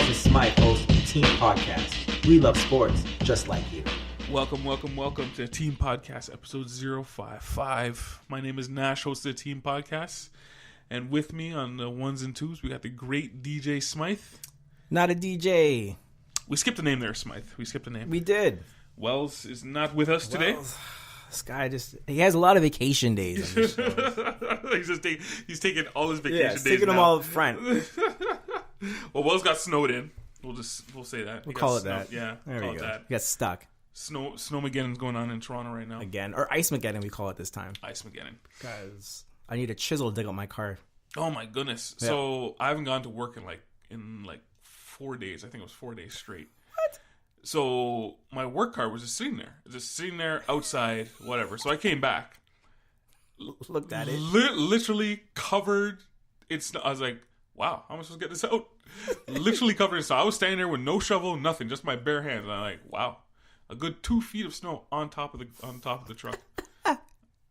Nash and Smythe host the Team Podcast. We love sports just like you. Welcome to Team Podcast, episode 055. My name is Nash, host of the Team Podcast. And with me on the ones and twos, we got the great DJ Smythe. Not a DJ. We skipped a name there, Smythe. We skipped a name. We did. Wells is not with us today. This guy he has a lot of vacation days. He's taking all his vacation days. Taking them all up front. Well, Wells got snowed in. We'll say that. We'll call it that. Yeah, there we go. That. He got stuck. Snowmageddon's going on in Toronto right now. Again. Or Ice-Mageddon, we call it this time. Ice-Mageddon. Because I need a chisel to dig up my car. Oh my goodness. Yeah. So I haven't gone to work in 4 days. I think it was 4 days straight. What? So my work car was just sitting there outside, whatever. So I came back. Looked at it. Literally covered. I was like, wow, how am I supposed to get this out? Literally covered in snow. I was standing there with no shovel, nothing, just my bare hands. And I'm like, wow. A good 2 feet of snow on top of the truck. I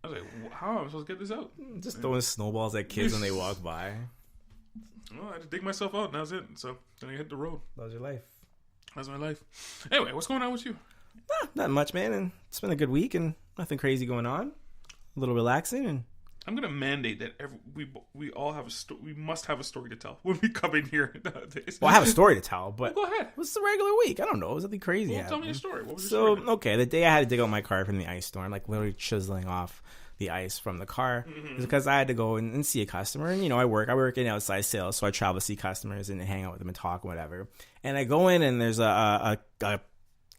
was like, how am I supposed to get this out? Just throwing snowballs at kids when they walk by. Well, I had to dig myself out, and that was it. So then I hit the road. That was your life. That's my life. Anyway, what's going on with you? Not much, man. And it's been a good week, and nothing crazy going on. A little relaxing, and I'm gonna mandate that we all have we must have a story to tell when we come in here nowadays. Well, I have a story to tell, but well, go ahead. What's the regular week? I don't know. It was nothing crazy. Well, tell me a story. What was your story? Okay, the day I had to dig out my car from the ice storm, literally chiseling off the ice from the car, because I had to go and see a customer. And I work in outside sales, so I travel to see customers and hang out with them and talk and whatever. And I go in and there's a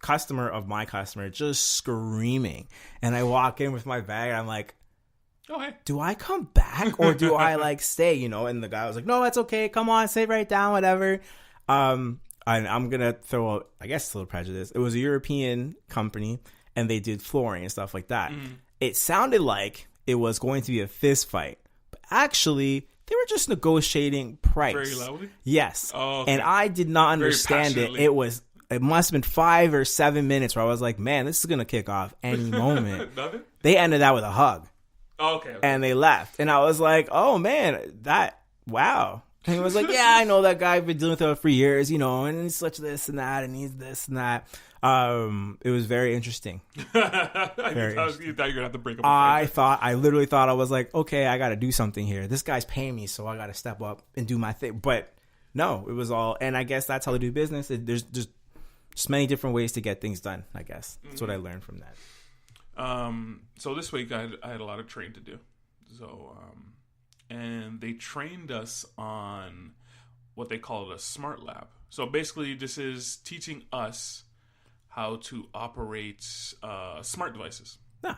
customer of my customer just screaming, and I walk in with my bag and I'm like, oh, hey. Do I come back or do I stay? And the guy was like, no, that's okay. Come on, sit right down, whatever. I'm gonna throw out, I guess, a little prejudice. It was a European company and they did flooring and stuff like that. It sounded like it was going to be a fist fight, but actually they were just negotiating price. Very loudly? Yes. Oh, okay. And I did not understand it. It must have been 5 or 7 minutes where I was like, man, this is gonna kick off any moment. Nothing? They ended that with a hug. Oh, okay. And they left. And I was like, oh, man, wow. And he was like, yeah, I know that guy. I've been dealing with him for years, and he's such this and that, and he's this and that. It was very interesting. You thought you were going to have to break up I literally thought I was like, okay, I got to do something here. This guy's paying me, so I got to step up and do my thing. But no, it was all, and I guess that's how they do business. There's just many different ways to get things done, I guess. That's what I learned from that. So this week I had a lot of training to do. So, and they trained us on what they call a smart lab. So basically this is teaching us how to operate, smart devices. Yeah.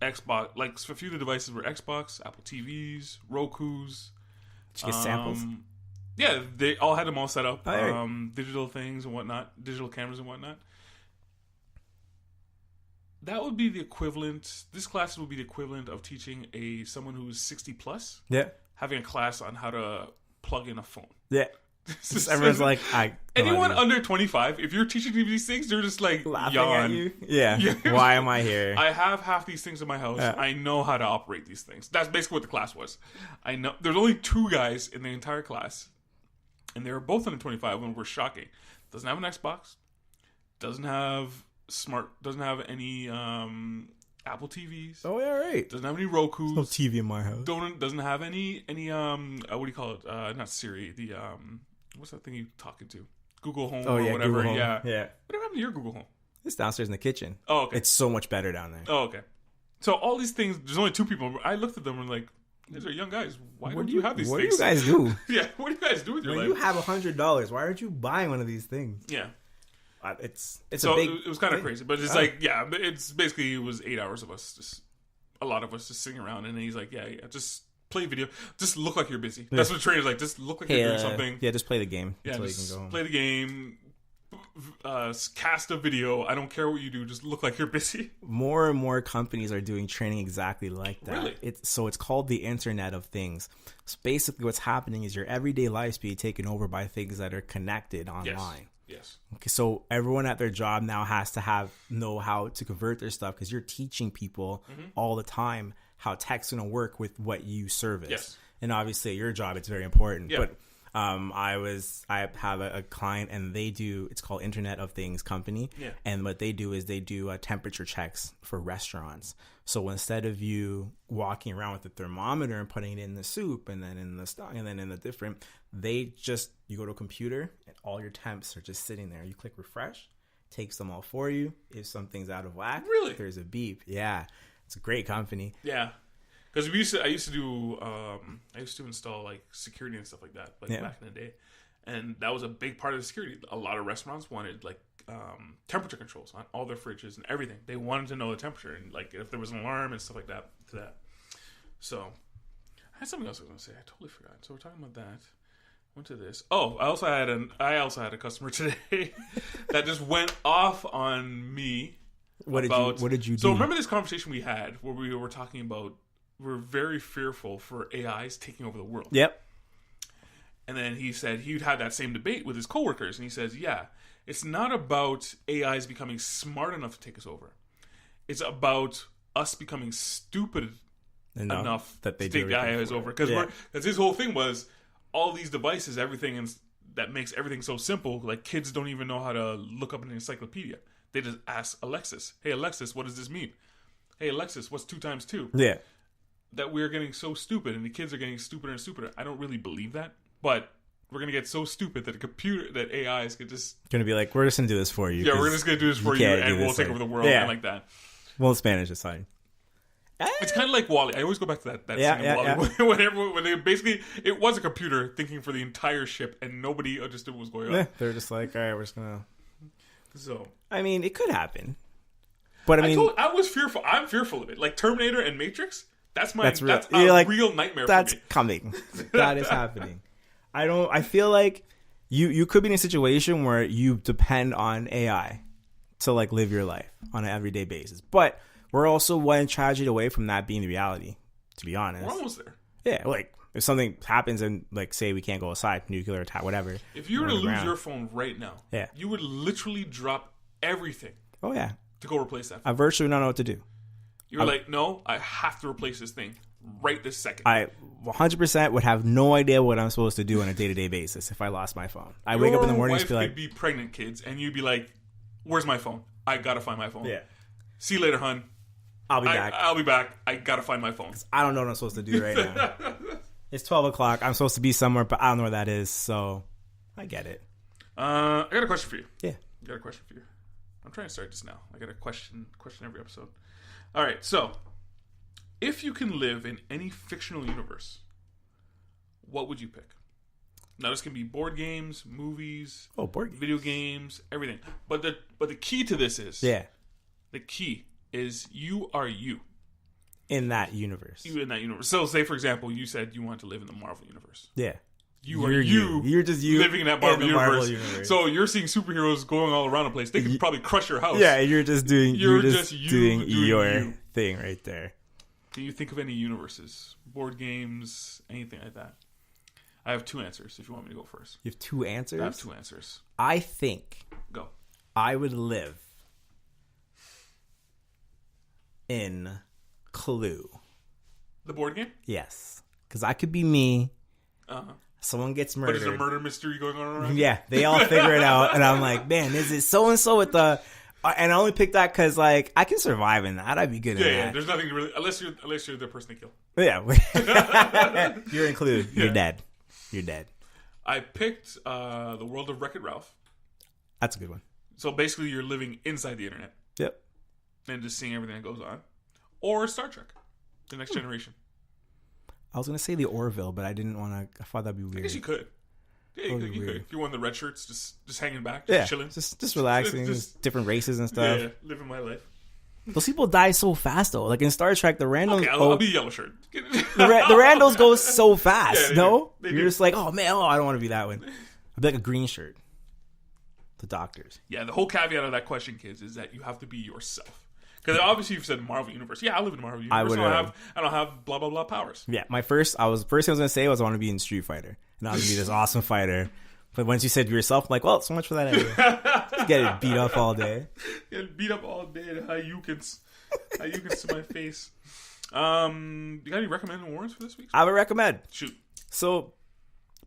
Xbox, a few of the devices were Xbox, Apple TVs, Roku's. Did you get samples? Yeah, they all had them all set up. Oh, digital things and whatnot, digital cameras and whatnot. That would be the equivalent. This class would be the equivalent of teaching someone who's 60 plus. Yeah. Having a class on how to plug in a phone. Yeah. Everyone's like, anyone under 25, if you're teaching these things, they're just like laughing yawn. at you. Yeah. Why am I here? I have half these things in my house. Yeah. I know how to operate these things. That's basically what the class was. I know there's only 2 guys in the entire class, and they were both under 25, and were shocking. Doesn't have an Xbox. Doesn't have any Apple TVs. Oh, yeah, right. Doesn't have any Roku's. No TV in my house. Doesn't have any what do you call it? Not Siri. The what's that thing you talking to? Google Home or whatever. Google Home. Yeah. Yeah. Whatever happened to your Google Home? It's downstairs in the kitchen. Oh, okay. It's so much better down there. Oh, okay. So all these things, there's only 2 people. I looked at them and like, these are young guys. Why don't you have these what things? What do you guys do? Yeah, what do you guys do with your life? When you have $100, why aren't you buying one of these things? Yeah. It's so a big it was kind of crazy, but it's it's basically it was 8 hours of us, just a lot of us just sitting around, and then he's like, yeah, just play video, just look like you're busy. That's what the trainer's like, just look like you're doing something. Yeah, just play the game. Yeah, until just you can go home. Play the game, cast a video. I don't care what you do, just look like you're busy. More and more companies are doing training exactly like that. Really? It's called the Internet of Things. So basically what's happening is your everyday life's being taken over by things that are connected online. Yes. Okay, so everyone at their job now has to know how to convert their stuff, because you're teaching people all the time how tech's going to work with what you service. Yes. And obviously at your job, it's very important. Yeah. But I have a client, and they do, it's called Internet of Things company. Yeah. And what they do is they do temperature checks for restaurants. So instead of you walking around with the thermometer and putting it in the soup and then in the stock and then in the different, you go to a computer and all your temps are just sitting there. You click refresh, takes them all for you. If something's out of whack, Really? there's a beep. Yeah. It's a great company. Yeah. Because I used to install like security and stuff like that, like back in the day, and that was a big part of the security. A lot of restaurants wanted like temperature controls on all their fridges and everything. They wanted to know the temperature and like if there was an alarm and stuff like that. So I had something else I was going to say. I totally forgot. So we're talking about that. Went to this. Oh, I also had a customer today that just went off on me. What did you do? So remember this conversation we had where we were talking about. We're very fearful for AIs taking over the world. Yep. And then he said he'd had that same debate with his coworkers. And he says, yeah, it's not about AIs becoming smart enough to take us over. It's about us becoming stupid enough that they take AIs over. Because his whole thing was all these devices, everything that makes everything so simple. Like kids don't even know how to look up an encyclopedia. They just ask Alexis, hey, Alexis, what does this mean? Hey, Alexis, what's 2 times 2? Yeah. That we're getting so stupid and the kids are getting stupider and stupider. I don't really believe that, but we're going to get so stupid that AIs could just... Going to be like, we're just going to do this for you. Yeah, we're just going to do this for you and we'll take over the world and like that. Well, Spanish is fine. It's kind of like WALL-E. I always go back to that scene of WALL-E. Yeah. when they basically... It was a computer thinking for the entire ship and nobody understood what was going on. Yeah, they're just like, all right, we're just going to... So... I mean, it could happen. But I mean... I was fearful. I'm fearful of it. Like Terminator and Matrix... That's real nightmare that's for me. Coming. That is happening. I feel like you could be in a situation where you depend on AI to like live your life on an everyday basis. But we're also one tragedy away from that being the reality, to be honest. We're almost there. Yeah, like if something happens and like say we can't go outside, nuclear attack, whatever. If you were to lose your phone right now, you would literally drop everything. Oh yeah. To go replace that phone. I virtually don't know what to do. You're like, no, I have to replace this thing right this second. I 100% would have no idea what I'm supposed to do on a day-to-day basis if I lost my phone. I wake up in the morning and be like... Your wife could be pregnant, kids, and you'd be like, where's my phone? I gotta find my phone. Yeah. See you later, hun. I'll be back. I'll be back. I gotta find my phone. I don't know what I'm supposed to do right now. It's 12 o'clock. I'm supposed to be somewhere, but I don't know where that is, so I get it. I got a question for you. Yeah. I got a question for you. I'm trying to start this now. I got a question every episode. All right, so if you can live in any fictional universe, what would you pick? Now this can be board games, movies, video games, everything. But the key to this is the key is you are you in that universe. You in that universe. So say for example, you said you want to live in the Marvel universe. Yeah. You're just you living in that Marvel universe. So you're seeing superheroes going all around the place. They could probably crush your house. Yeah, you're just doing your thing right there. Can you think of any universes? Board games, anything like that? I have 2 answers if you want me to go first. You have 2 answers? I have 2 answers. I think go. I would live in Clue. The board game? Yes. Because I could be me. Uh-huh. Someone gets murdered. But is there a murder mystery going on around? Yeah, they all figure it out. And I'm like, man, is it so-and-so with the... And I only picked that because, like, I can survive in that. I'd be good at that. Yeah, there's nothing to really... Unless you're the person to kill. Yeah. You're included. You're dead. You're dead. I picked The World of Wreck-It Ralph. That's a good one. So basically, you're living inside the internet. Yep. And just seeing everything that goes on. Or Star Trek. The Next Generation. I was going to say the Orville, but I didn't want to... I thought that'd be weird. I guess you could. Yeah, you could. If you're one of the red shirts, just hanging back, chilling. Just relaxing, just different races and stuff. Yeah, living my life. Those people die so fast, though. Like in Star Trek, the randos... Okay, I'll be yellow shirt. the randos go so fast, You're just like, oh, man, I don't want to be that one. I'd be like a green shirt. The doctors. Yeah, the whole caveat of that question, kids, is that you have to be yourself. Because obviously you've said Marvel Universe. Yeah, I live in Marvel Universe. I don't have blah, blah, blah powers. Yeah, first thing I was going to say was I want to be in Street Fighter. And I want to be this awesome fighter. But once you said yourself, I'm like, well, so much for that anyway. Just get it beat up all day. Get beat up all day. Hayoukens to my face. You got any recommended awards for this week? I would recommend. Shoot. So,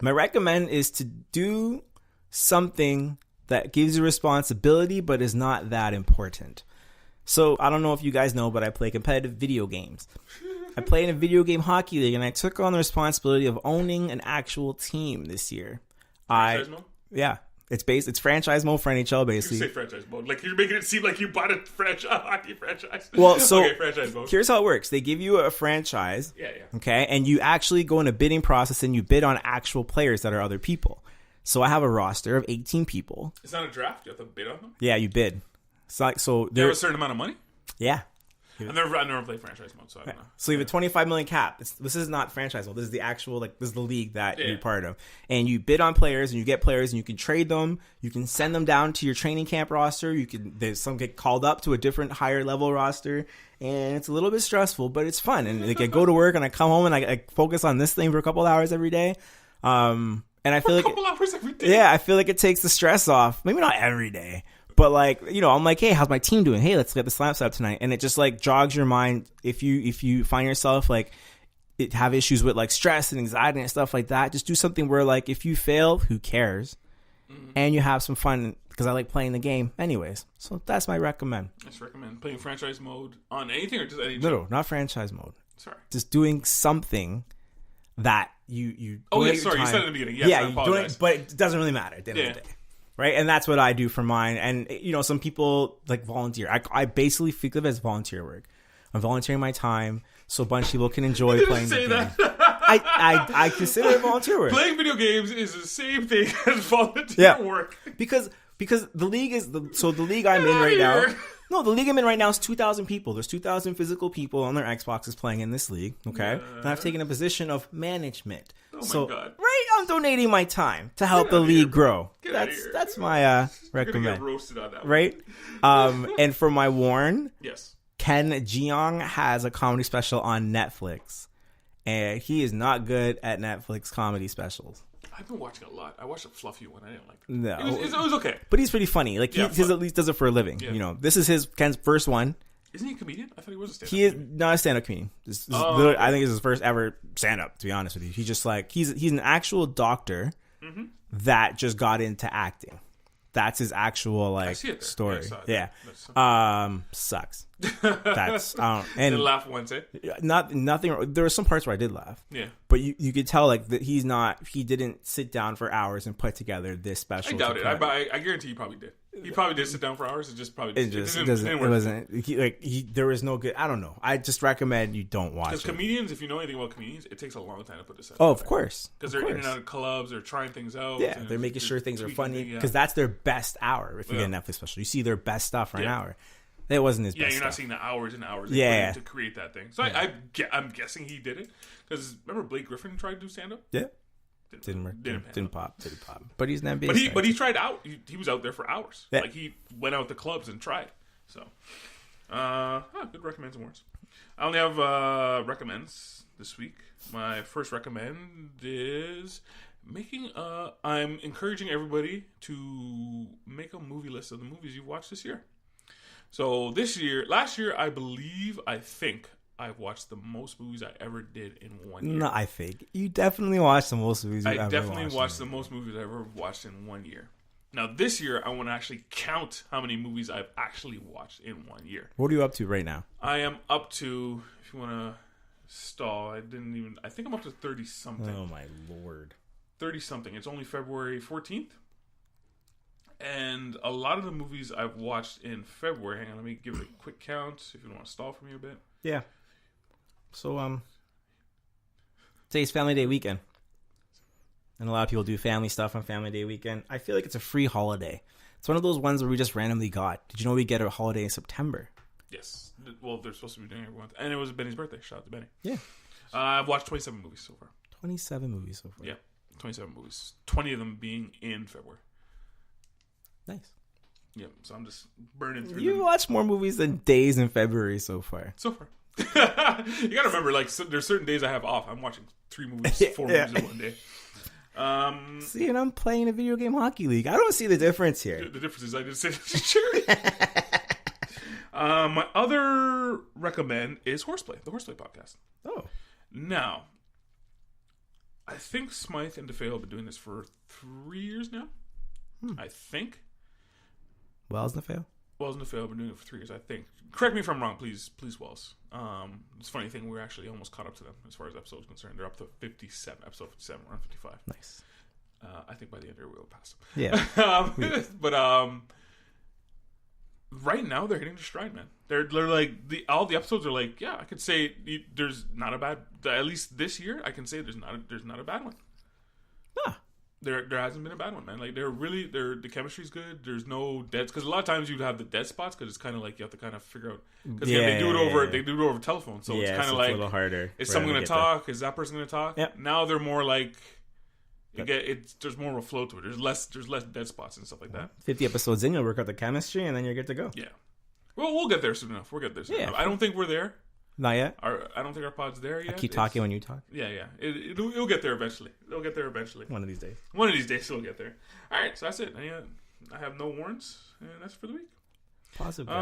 My recommend is to do something that gives you responsibility but is not that important. So I don't know if you guys know, but I play competitive video games. I play in a video game hockey league, and I took on the responsibility of owning an actual team this year. Franchise mode? Yeah. It's franchise mode for NHL, basically. You say franchise mode. Like, you're making it seem like you bought a hockey franchise. Well, so okay, franchise mode. Here's how it works. They give you a franchise. Yeah. Okay. And you actually go in a bidding process and you bid on actual players that are other people. So I have a roster of 18 people. It's not a draft. You have to bid on them? Yeah, you bid. So They have a certain amount of money? Yeah. I've never played franchise mode, so I don't know. So you have a 25 million cap. This is not franchise mode. This is the actual, this is the league that you're part of. And you bid on players, and you get players, and you can trade them. You can send them down to your training camp roster. There's some get called up to a different higher level roster, and it's a little bit stressful, but it's fun. And like, I go to work, and I come home, and I focus on this thing for a couple hours every day. And I feel a couple hours every day. Yeah, I feel like it takes the stress off. Maybe not every day. But I'm like, hey, how's my team doing? Hey, let's get the slap set up tonight. And it just jogs your mind if you find yourself have issues with stress and anxiety and stuff like that. Just do something where if you fail, who cares? Mm-hmm. And you have some fun because I like playing the game anyways. So that's my recommend. Let's recommend playing franchise mode on anything or just anything? No, not franchise mode. Sorry. Just doing something that you. Oh yeah, sorry. You said it in the beginning. Yes, I apologize. But it doesn't really matter at the end of the day. Right, and that's what I do for mine. And some people volunteer. I basically think of it as volunteer work. I'm volunteering my time so a bunch of people can enjoy playing the game. I consider it volunteer work. Playing video games is the same thing as volunteer work. Because the league is the league I'm in right now. No, the league I'm in right now is 2,000 people. There's 2,000 physical people on their Xboxes playing in this league. Okay, and I've taken a position of management. Oh my God! Right, I'm donating my time to help the league grow. That's my recommend. You're gonna get roasted on that one. Right? And for my Warren, yes, Ken Jeong has a comedy special on Netflix, and he is not good at Netflix comedy specials. I've been watching a lot. I watched a fluffy one. I didn't like it. No, it was okay. But he's pretty funny. He at least does it for a living. Yeah. This is Ken's first one. Isn't he a comedian? I thought he was a stand-up. He is not a stand-up comedian. I think it's his first ever stand-up. To be honest with you, he's just he's an actual doctor that just got into acting. That's his actual story. Yeah. Sucks. That's and didn't laugh once, eh? Nothing. There were some parts where I did laugh. Yeah. But you could tell that he didn't sit down for hours and put together this special. I doubt it. I guarantee he probably did. He probably did sit down for hours. It just probably it wasn't. There was no good. I don't know. I just recommend you don't watch it. Because comedians, if you know anything about comedians, it takes a long time to put this out. Oh, of course. Because they're in and out of clubs, they're trying things out. Yeah, they're making sure things are funny. Because that's their best hour. If you get a Netflix special, you see their best stuff for an hour. That wasn't his best. Yeah, you're not stuff. seeing the hours and hours to create that thing. So I'm guessing he did it. Because remember Blake Griffin tried to do stand up? Yeah. Didn't work. Didn't pop. But he's an NBA. But he tried out. He was out there for hours. Yeah. He went out to clubs and tried. So, good recommends and words. I only have recommends this week. My first recommend is I'm encouraging everybody to make a movie list of the movies you've watched this year. So last year, I think I've watched the most movies I ever did in 1 year. No, I think you definitely watched the most movies you've ever watched. I definitely watched the most movies I ever watched in 1 year. Now, this year, I want to actually count how many movies I've actually watched in 1 year. What are you up to right now? I am up to, if you want to stall, I think I'm up to 30-something. Oh, my Lord. 30-something. It's only February 14th. And a lot of the movies I've watched in February, hang on, let me give it a quick count if you want to stall for me a bit. Yeah. So, today's Family Day weekend. And a lot of people do family stuff on Family Day weekend. I feel like it's a free holiday. It's one of those ones where we just randomly got. Did you know we get a holiday in September? Yes. Well, they're supposed to be doing it every month. And it was Benny's birthday. Shout out to Benny. Yeah. I've watched 27 movies so far. 27 movies so far. Yeah. 27 movies. 20 of them being in February. Nice. Yeah. So I'm just burning through You them. watched more movies than days in February so far. So far. You got to remember, there's certain days I have off. I'm watching 3 movies, 4 movies in one day. See, and I'm playing a video game hockey league. I don't see the difference here. The difference is I just said sure. My other recommend is Horseplay, the Horseplay podcast. Oh. Now, I think Smythe and DeFeo have been doing this for 3 years now. I think. Wells and DeFeo? Wells and DeFeo have been doing it for 3 years, I think. Correct me if I'm wrong, please, Wells. It's a funny thing, we're actually almost caught up to them as far as episodes concerned. They're up to 57, episode 57, we're on 55. Nice. I think by the end of the year we'll pass them. Yeah. But right now they're hitting their stride, man. They're like all the episodes are like, yeah, I could say there's not a bad. At least this year, I can say there's not a bad one. Huh. There hasn't been a bad one, man. Like the chemistry's good. There's no dead, because a lot of times you'd have the dead spots because it's kind of like you have to kind of figure out, because they do it over telephone, so it's kind of like a little harder. Is someone going to talk? Is that person going to talk? Yep. Now they're more like. There's more of a flow to it. There's less dead spots and stuff like that. 50 episodes in, you'll work out the chemistry, and then you're good to go. Yeah. Well, we'll get there soon enough. Enough. I don't think we're there. Not yet. I don't think our pod's there yet. I keep talking when you talk. Yeah. It'll get there eventually. It'll get there eventually. One of these days. One of these days, it'll get there. All right, so that's it. I have no warrants, and that's for the week. Positive.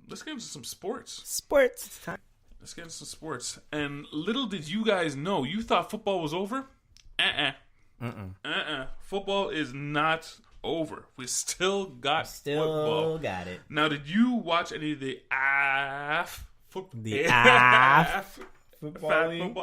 Let's get into some sports. Sports time. Let's get into some sports. And little did you guys know, you thought football was over? Football is not over. We still got football. Got it. Now, did you watch any of the football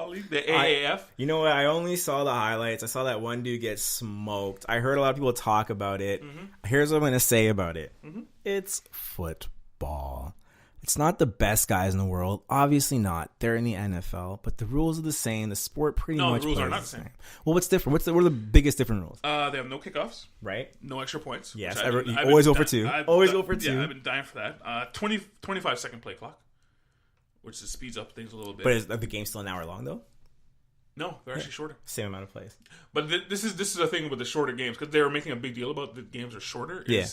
league, the AAF? You know what? I only saw the highlights. I saw that one dude get smoked. I heard a lot of people talk about it. Mm-hmm. Here's what I'm going to say about it. Mm-hmm. It's football. It's not the best guys in the world. Obviously not. They're in the NFL, but the rules are the same. The sport pretty much the rules plays are not the same. Well, what's different? What are the biggest different rules? They have no kickoffs. Right. No extra points. Yes. Always go for two. Always go for two. Yeah, I've been dying for that. 25-second play clock, which just speeds up things a little bit. But is the game still an hour long, though? No, they're actually shorter. Same amount of plays. But this is a thing with the shorter games, because they were making a big deal about the games are shorter. They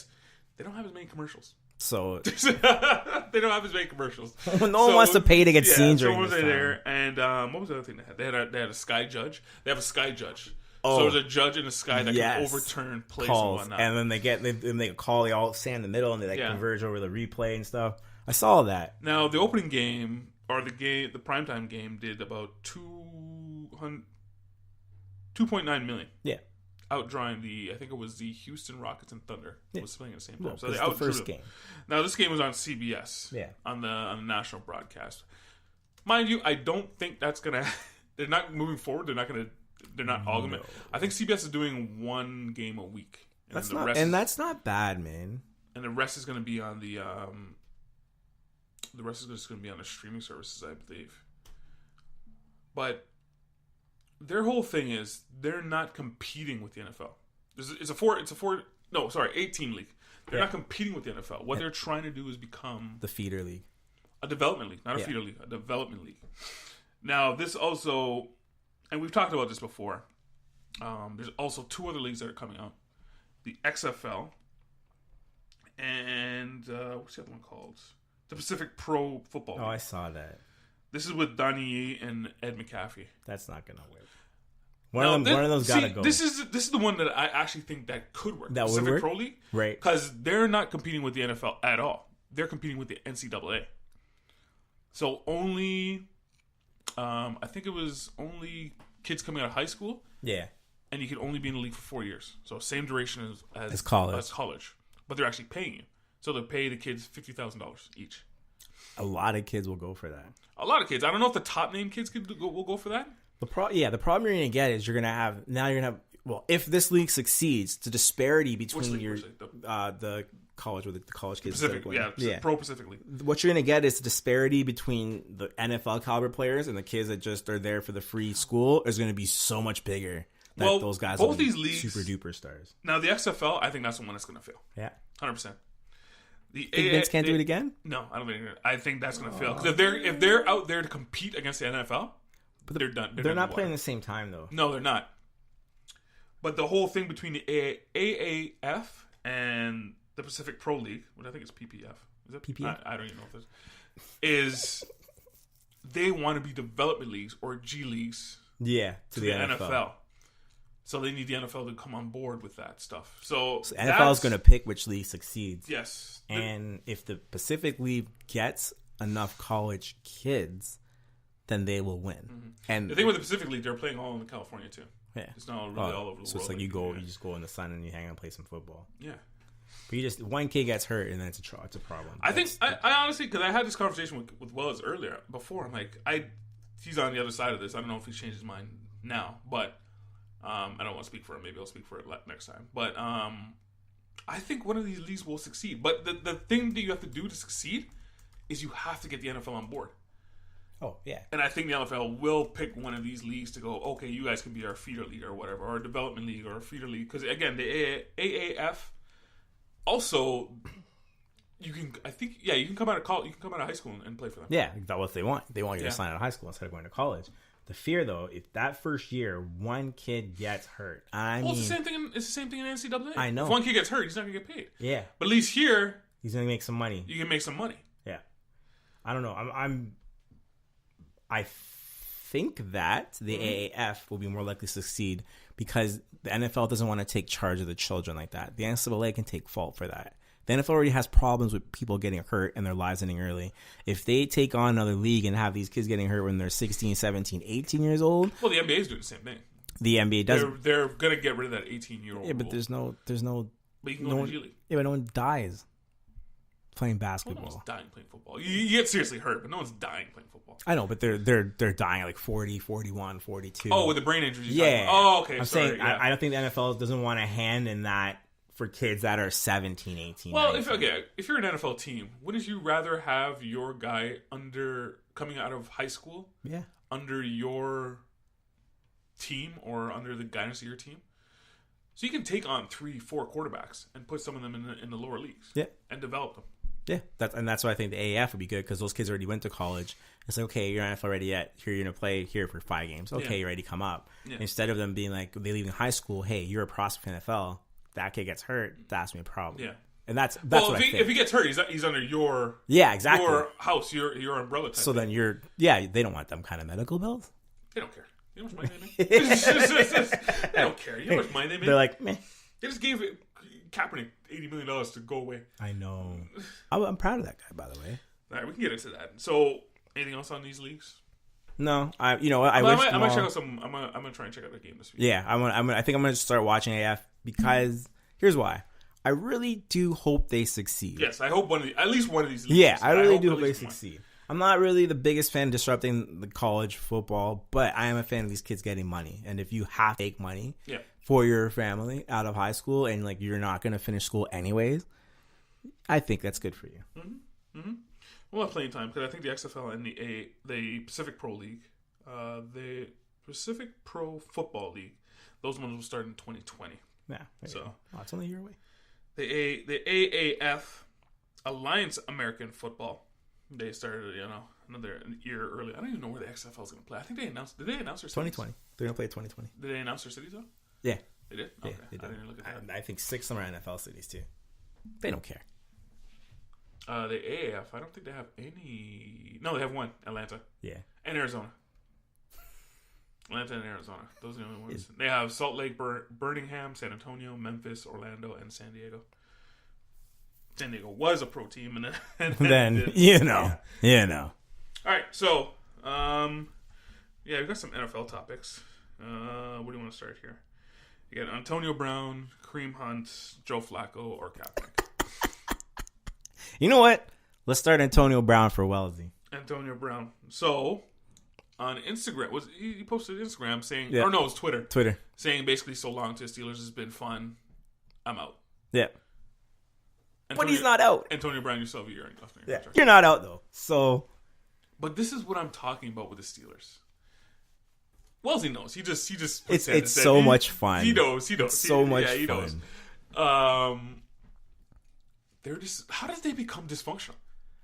don't have as many commercials. So they don't have as many commercials. No one wants to pay to get seen during this time. There. And what was the other thing they had? They had a sky judge. They have a sky judge. So there's a judge in the sky that can overturn plays calls, and whatnot. And then they call. They all stand in the middle and they converge over the replay and stuff. I saw that. Now the opening game or the primetime game did about 2.9 million. Yeah. Outdrawing I think it was the Houston Rockets and Thunder was playing at the same time. Well, so they the first game. Now this game was on CBS. Yeah. On the national broadcast. Mind you, I don't think that's gonna. They're not moving forward. They're not all gonna. I think CBS is doing one game a week. And that's not bad, man. And the rest is going to be on the. The rest is just going to be on the streaming services, I believe. But their whole thing is they're not competing with the NFL. It's a 8-team league. They're not competing with the NFL. What they're trying to do is become the feeder league, a development league, not a feeder league, a development league. Now, this also, and we've talked about this before. There's also 2 other leagues that are coming out: the XFL and what's the other one called? The Pacific Pro Football League. Oh, I saw that. This is with Donnie Yee and Ed McCaffrey. That's not gonna work. One of those gotta go. This is the one that I actually think that could work. That Pacific would work? Pro League, right? Because they're not competing with the NFL at all. They're competing with the NCAA. So only, I think it was only kids coming out of high school. Yeah. And you can only be in the league for 4 years. So same duration as college. But they're actually paying you. So they pay the kids $50,000 each. A lot of kids will go for that. A lot of kids. I don't know if the top name kids will go for that. The problem you're going to get is you're going to have, if this league succeeds, the disparity between the college with the college kids. Pro Pacific League. What you're going to get is the disparity between the NFL caliber players and the kids that just are there for the free school is going to be so much bigger. Those guys both will be these leagues, super duper stars. Now the XFL, I think that's the one that's going to fail. Yeah, 100%. Think Vince can't do it again? No, I don't think. I think that's going to fail because if they're out there to compete against the NFL, but they're done. They're not playing at the same time though. No, they're not. But the whole thing between the AAF and the Pacific Pro League, which I think is PPF, is it PPF? I don't even know if this is. They want to be development leagues or G leagues. Yeah, to the NFL. So they need the NFL to come on board with that stuff. So NFL is going to pick which league succeeds. Yes. And if the Pacific League gets enough college kids, then they will win. Mm-hmm. And the thing with the Pacific League, they're playing all in California too. Yeah, it's not really all over the world. So it's like you just go in the sun and you hang out and play some football. Yeah. But you just one kid gets hurt and then it's a problem. I honestly, because I had this conversation with Wells earlier before. I'm like, he's on the other side of this. I don't know if he's changed his mind now, but I don't want to speak for him. Maybe I'll speak for it next time. But I think one of these leagues will succeed. But the thing that you have to do to succeed is you have to get the NFL on board. Oh, yeah. And I think the NFL will pick one of these leagues to go, okay, you guys can be our feeder league or whatever, or a development league or a feeder league. Because, again, the AAF, also, you can come out of college, you can come out of high school and play for them. Yeah, that's what they want. They want you to sign out of high school instead of going to college. The fear, though, if that first year one kid gets hurt, it's the same thing. It's the same thing in NCAA. I know. If one kid gets hurt, he's not gonna get paid. Yeah, but at least here, he's gonna make some money. You can make some money. Yeah, I don't know. I think that the AAF will be more likely to succeed because the NFL doesn't want to take charge of the children like that. The NCAA can take fault for that. The NFL already has problems with people getting hurt and their lives ending early. If they take on another league and have these kids getting hurt when they're 16, 17, 18 years old. Well, the NBA is doing the same thing. The NBA does. They're going to get rid of that 18-year-old Yeah, but rule. there's no. But you can go to G League. Yeah, but no one dies playing basketball. No one's dying playing football. You get seriously hurt, but no one's dying playing football. I know, but they're dying at like 40, 41, 42. Oh, with the brain injuries. Yeah. Oh, okay. I'm saying I don't think the NFL doesn't want a hand in that for kids that are 17, 18. Well, if you're an NFL team, wouldn't you rather have your guy coming out of high school? Yeah. Under your team or under the guidance of your team? So you can take on 3-4 quarterbacks and put some of them in the lower leagues. Yeah. And develop them. Yeah, that's why I think the AAF would be good because those kids already went to college. It's like, okay, you're not NFL ready yet. Here, you're going to play here for 5 games. Okay, you're ready to come up. Yeah. Instead of them being like, they leaving high school, hey, you're a prospect for NFL. That kid gets hurt, that's me a problem. Yeah. And that's what I think. If he gets hurt, he's under your exactly. Your house, your umbrella type. So then they don't want them kind of medical bills. They don't care. You know how much money they make? They don't care. You know how much money they make? They're like, meh. They just gave Kaepernick $80 million to go away. I know. I'm proud of that guy, by the way. All right, we can get into that. So, anything else on these leagues? No, I wish. I'm gonna check out some. I'm gonna try and check out the game this week. Yeah, I think I'm gonna start watching AF because here's why. I really do hope they succeed. Yes, I hope at least one of these leagues. Yeah, I really do hope they succeed. I'm not really the biggest fan of disrupting the college football, but I am a fan of these kids getting money. And if you have to make money for your family out of high school and like you're not gonna finish school anyways, I think that's good for you. Mm-hmm. Mm-hmm. We'll have playing time because I think the XFL and the Pacific Pro League, the Pacific Pro Football League, those ones will start in 2020. Yeah, so it's only a year away. The AAF, Alliance American Football, they started another year early. I don't even know where the XFL is going to play. I think they announced. Did they announce their cities? 2020. They're going to play 2020. Did they announce their cities though? Yeah, they did. Yeah, okay. they did. I didn't look at that. I think 6 of them are NFL cities too. They don't care. The AAF, I don't think they have any. No, they have one, Atlanta. Yeah. And Arizona. Atlanta and Arizona. Those are the only ones. They have Salt Lake, Birmingham, San Antonio, Memphis, Orlando, and San Diego. San Diego was a pro team, and then you know. All right, so we've got some NFL topics. Where do you want to start here? You got Antonio Brown, Kareem Hunt, Joe Flacco, or Kaepernick. You know what? Let's start Antonio Brown for Wellesley. Antonio Brown. So, on Instagram, he posted Instagram saying, or no, it was Twitter. Twitter. Saying basically, so long to the Steelers has been fun. I'm out. Yeah. But he's not out. Antonio Brown, yourself, you're in. Yeah. You're not out, though. So. But this is what I'm talking about with the Steelers. Wellesley knows. He just. It's so much fun. He knows. It's so much fun. He knows. They're just. How did they become dysfunctional?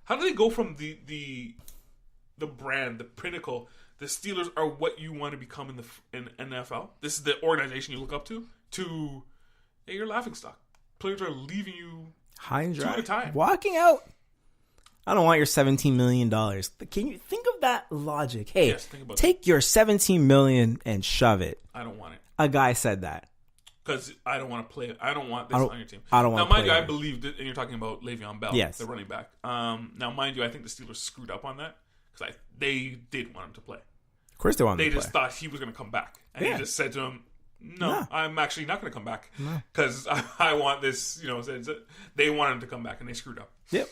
How do they go from the brand, the pinnacle? The Steelers are what you want to become in NFL. This is the organization you look up to. To, hey, you're a laughingstock. Players are leaving you high and dry, 2 at a time, walking out. I don't want your $17 million. Can you think of that logic? Hey, take your $17 million and shove it. I don't want it. A guy said that. Because I don't want to play. I don't want this on your team. I don't want. Now, mind you, I believe that, and you're talking about Le'Veon Bell, yes, the running back. Now, mind you, I think the Steelers screwed up on that because they did want him to play. Of course they wanted They to play. just thought he was going to come back, and he just said to him, "No, No. I'm actually not going to come back because I want this." They wanted him to come back, and they screwed up. Yep.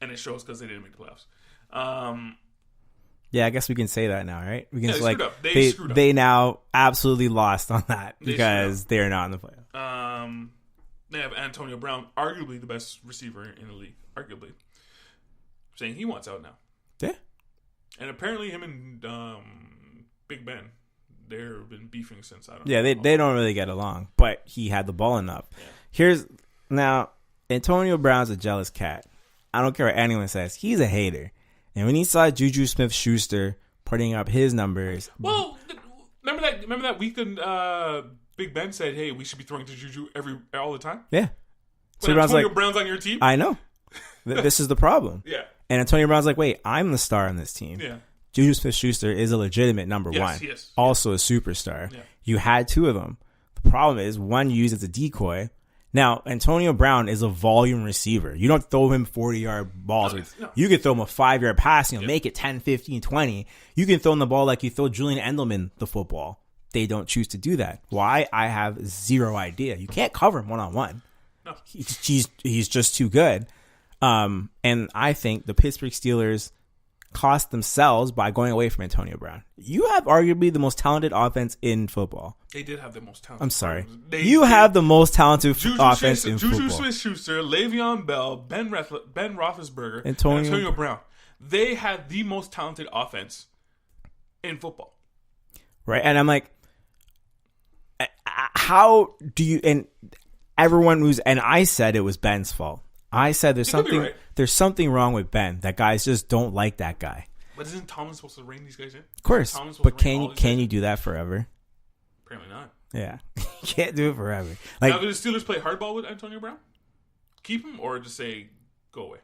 And it shows because they didn't make the playoffs. Yeah, I guess we can say that now, right? We can say, screwed up. They screwed up. They now absolutely lost on that because they're not in the playoffs. They have Antonio Brown, arguably the best receiver in the league. Arguably, saying he wants out now. Yeah. And apparently, him and Big Ben, they've been beefing since I don't. Yeah, know. they don't really get along, but he had the ball enough. Yeah. Now Antonio Brown's a jealous cat. I don't care what anyone says. He's a hater. And when he saw Juju Smith-Schuster putting up his numbers, well, remember that week that Big Ben said, "Hey, we should be throwing to Juju all the time." Yeah. So Antonio Brown's on your team. I know. This is the problem. Yeah. And Antonio Brown's like, wait, I'm the star on this team. Yeah. Juju Smith-Schuster is a legitimate number one. Yes. Also a superstar. Yeah. You had two of them. The problem is one used as a decoy. Now, Antonio Brown is a volume receiver. You don't throw him 40-yard balls. No. You can throw him a 5-yard pass and make it 10, 15, 20. You can throw him the ball like you throw Julian Edelman the football. They don't choose to do that. Why? I have zero idea. You can't cover him one-on-one. No. He's just too good. And I think the Pittsburgh Steelers cost themselves by going away from Antonio Brown. You have arguably the most talented offense in football. They did have the most talented. I'm sorry. You have the most talented offense in football. Juju Smith-Schuster, Le'Veon Bell, Ben Roethlisberger, Antonio and Antonio Brown. They had the most talented offense in football. Right? And I'm like, how do you... And everyone who's... And I said it was Ben's fault. I said there's something wrong with Ben. That guys just don't like that guy. But isn't Tomlin supposed to rein these guys in? Of course. But can you do that forever? Apparently not. Yeah. You can't do it forever. Like, now, do the Steelers play hardball with Antonio Brown? Keep him or just say, go away?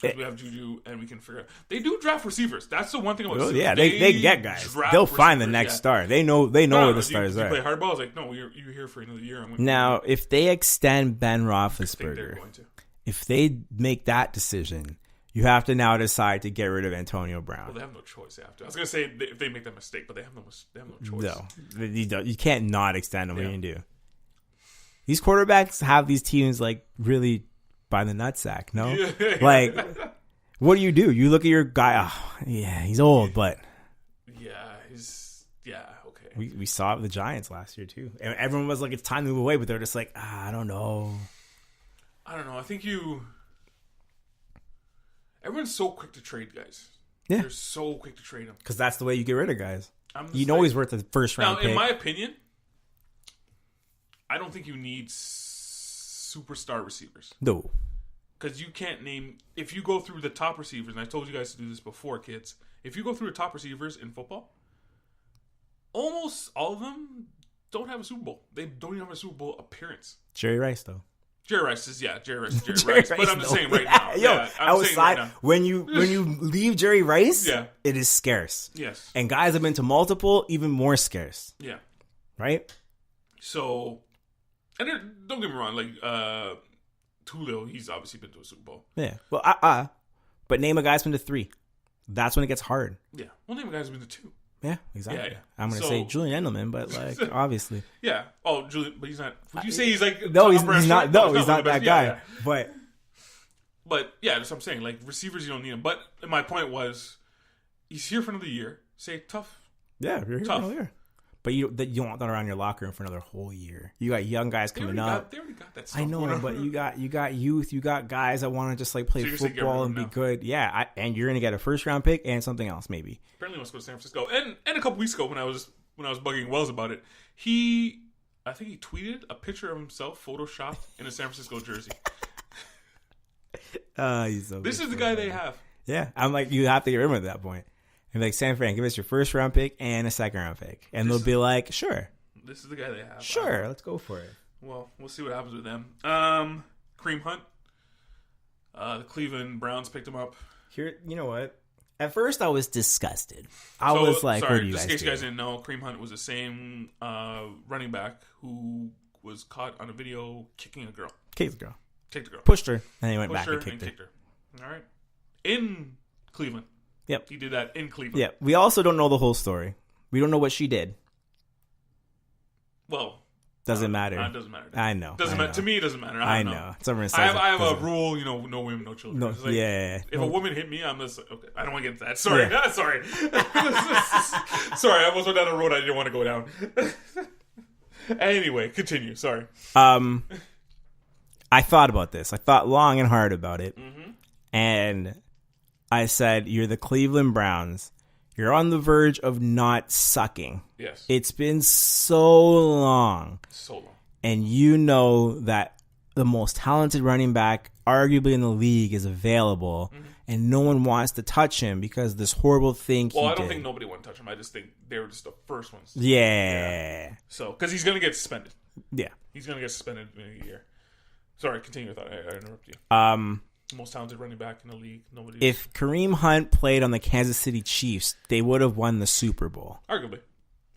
Because we have Juju and we can figure out. They do draft receivers. That's the one thing about the Steelers. Yeah, they get guys. They'll find the next star. They know where the stars are. You play hardball? It's like, no, you're here for another year. Now, if they extend Ben Roethlisberger, if they make that decision, you have to now decide to get rid of Antonio Brown. Well, they have no choice. They have to. I was going to say if they make that mistake, but they have no choice. No, you can't not extend them. What are you going to do? These quarterbacks have these teams like really by the nutsack. No, like what do? You look at your guy. Oh, yeah, he's old, but okay. We saw it with the Giants last year too, and everyone was like, "It's time to move away," but they're just like, "I don't know." I think everyone's so quick to trade guys. Yeah. They're so quick to trade them. Because that's the way you get rid of guys. You know he's worth the first round pick. In my opinion, I don't think you need superstar receivers. No. Because you can't name... If you go through the top receivers, and I told you guys to do this before, kids. If you go through the top receivers in football, almost all of them don't have a Super Bowl. They don't even have a Super Bowl appearance. Jerry Rice, though. Jerry Rice is Jerry Rice. But I'm just saying right now. Outside, when you leave Jerry Rice, it is scarce. Yes. And guys have been to multiple, even more scarce. Yeah. Right? So, and don't get me wrong, like Tulio, he's obviously been to a Super Bowl. Yeah. Well, but name a guy's been to 3. That's when it gets hard. Yeah. Well, name a guy's been to 2. Yeah, exactly. Yeah. I'm going to say Julian Edelman, but like obviously. Yeah. Oh, Julian, but he's not. Would you say he's like? No, he's not. No, he's not that guy. Yeah. But yeah, that's what I'm saying. Like receivers, you don't need them. But my point was, he's here for another year. Say tough. Yeah, you're here for another year. But you don't want that around your locker room for another whole year. You got young guys coming up. They already got that stuff. I know, but you got youth. You got guys that want to just like play football and be good. Yeah, and you're gonna get a first round pick and something else maybe. Apparently, he wants to go to San Francisco. And a couple weeks ago when I was bugging Wells about it, I think he tweeted a picture of himself photoshopped in a San Francisco jersey. This is the guy they have. Yeah, I'm like, you have to get rid of him at that point. And like, San Fran, give us your first round pick and a second round pick. And they'll be like, sure. This is the guy they have. Sure, let's go for it. Well, we'll see what happens with them. Kareem Hunt. The Cleveland Browns picked him up. Here, you know what? At first, I was disgusted. I was like, what do you guys do? Just in case you guys didn't know, Kareem Hunt was the same running back who was caught on a video kicking a girl. Kicked the girl. Kicked the girl. Pushed her, and he went back and kicked her. All right. In Cleveland. Yep. He did that in Cleveland. Yeah. We also don't know the whole story. We don't know what she did. Well, doesn't matter. It doesn't matter. I know. Doesn't matter. To me, it doesn't matter. I know. Someone says I have a rule, no women, no children. No, Like, yeah. If a woman hit me, I'm just like, okay, I don't want to get into that. Sorry. Yeah. Sorry. Sorry, I almost went down a road I didn't want to go down. Anyway, continue. Sorry. I thought about this. I thought long and hard about it. Mm-hmm. And I said, you're the Cleveland Browns. You're on the verge of not sucking. Yes. It's been so long. So long. And you know that the most talented running back arguably in the league is available. Mm-hmm. And no one wants to touch him because this horrible thing I don't think nobody wanted to touch him. I just think they were just the first ones. Yeah. So, because he's going to get suspended. Yeah. He's going to get suspended in a year. Sorry, continue. I thought I interrupted you. Most talented running back in the league. If Kareem Hunt played on the Kansas City Chiefs, they would have won the Super Bowl. Arguably.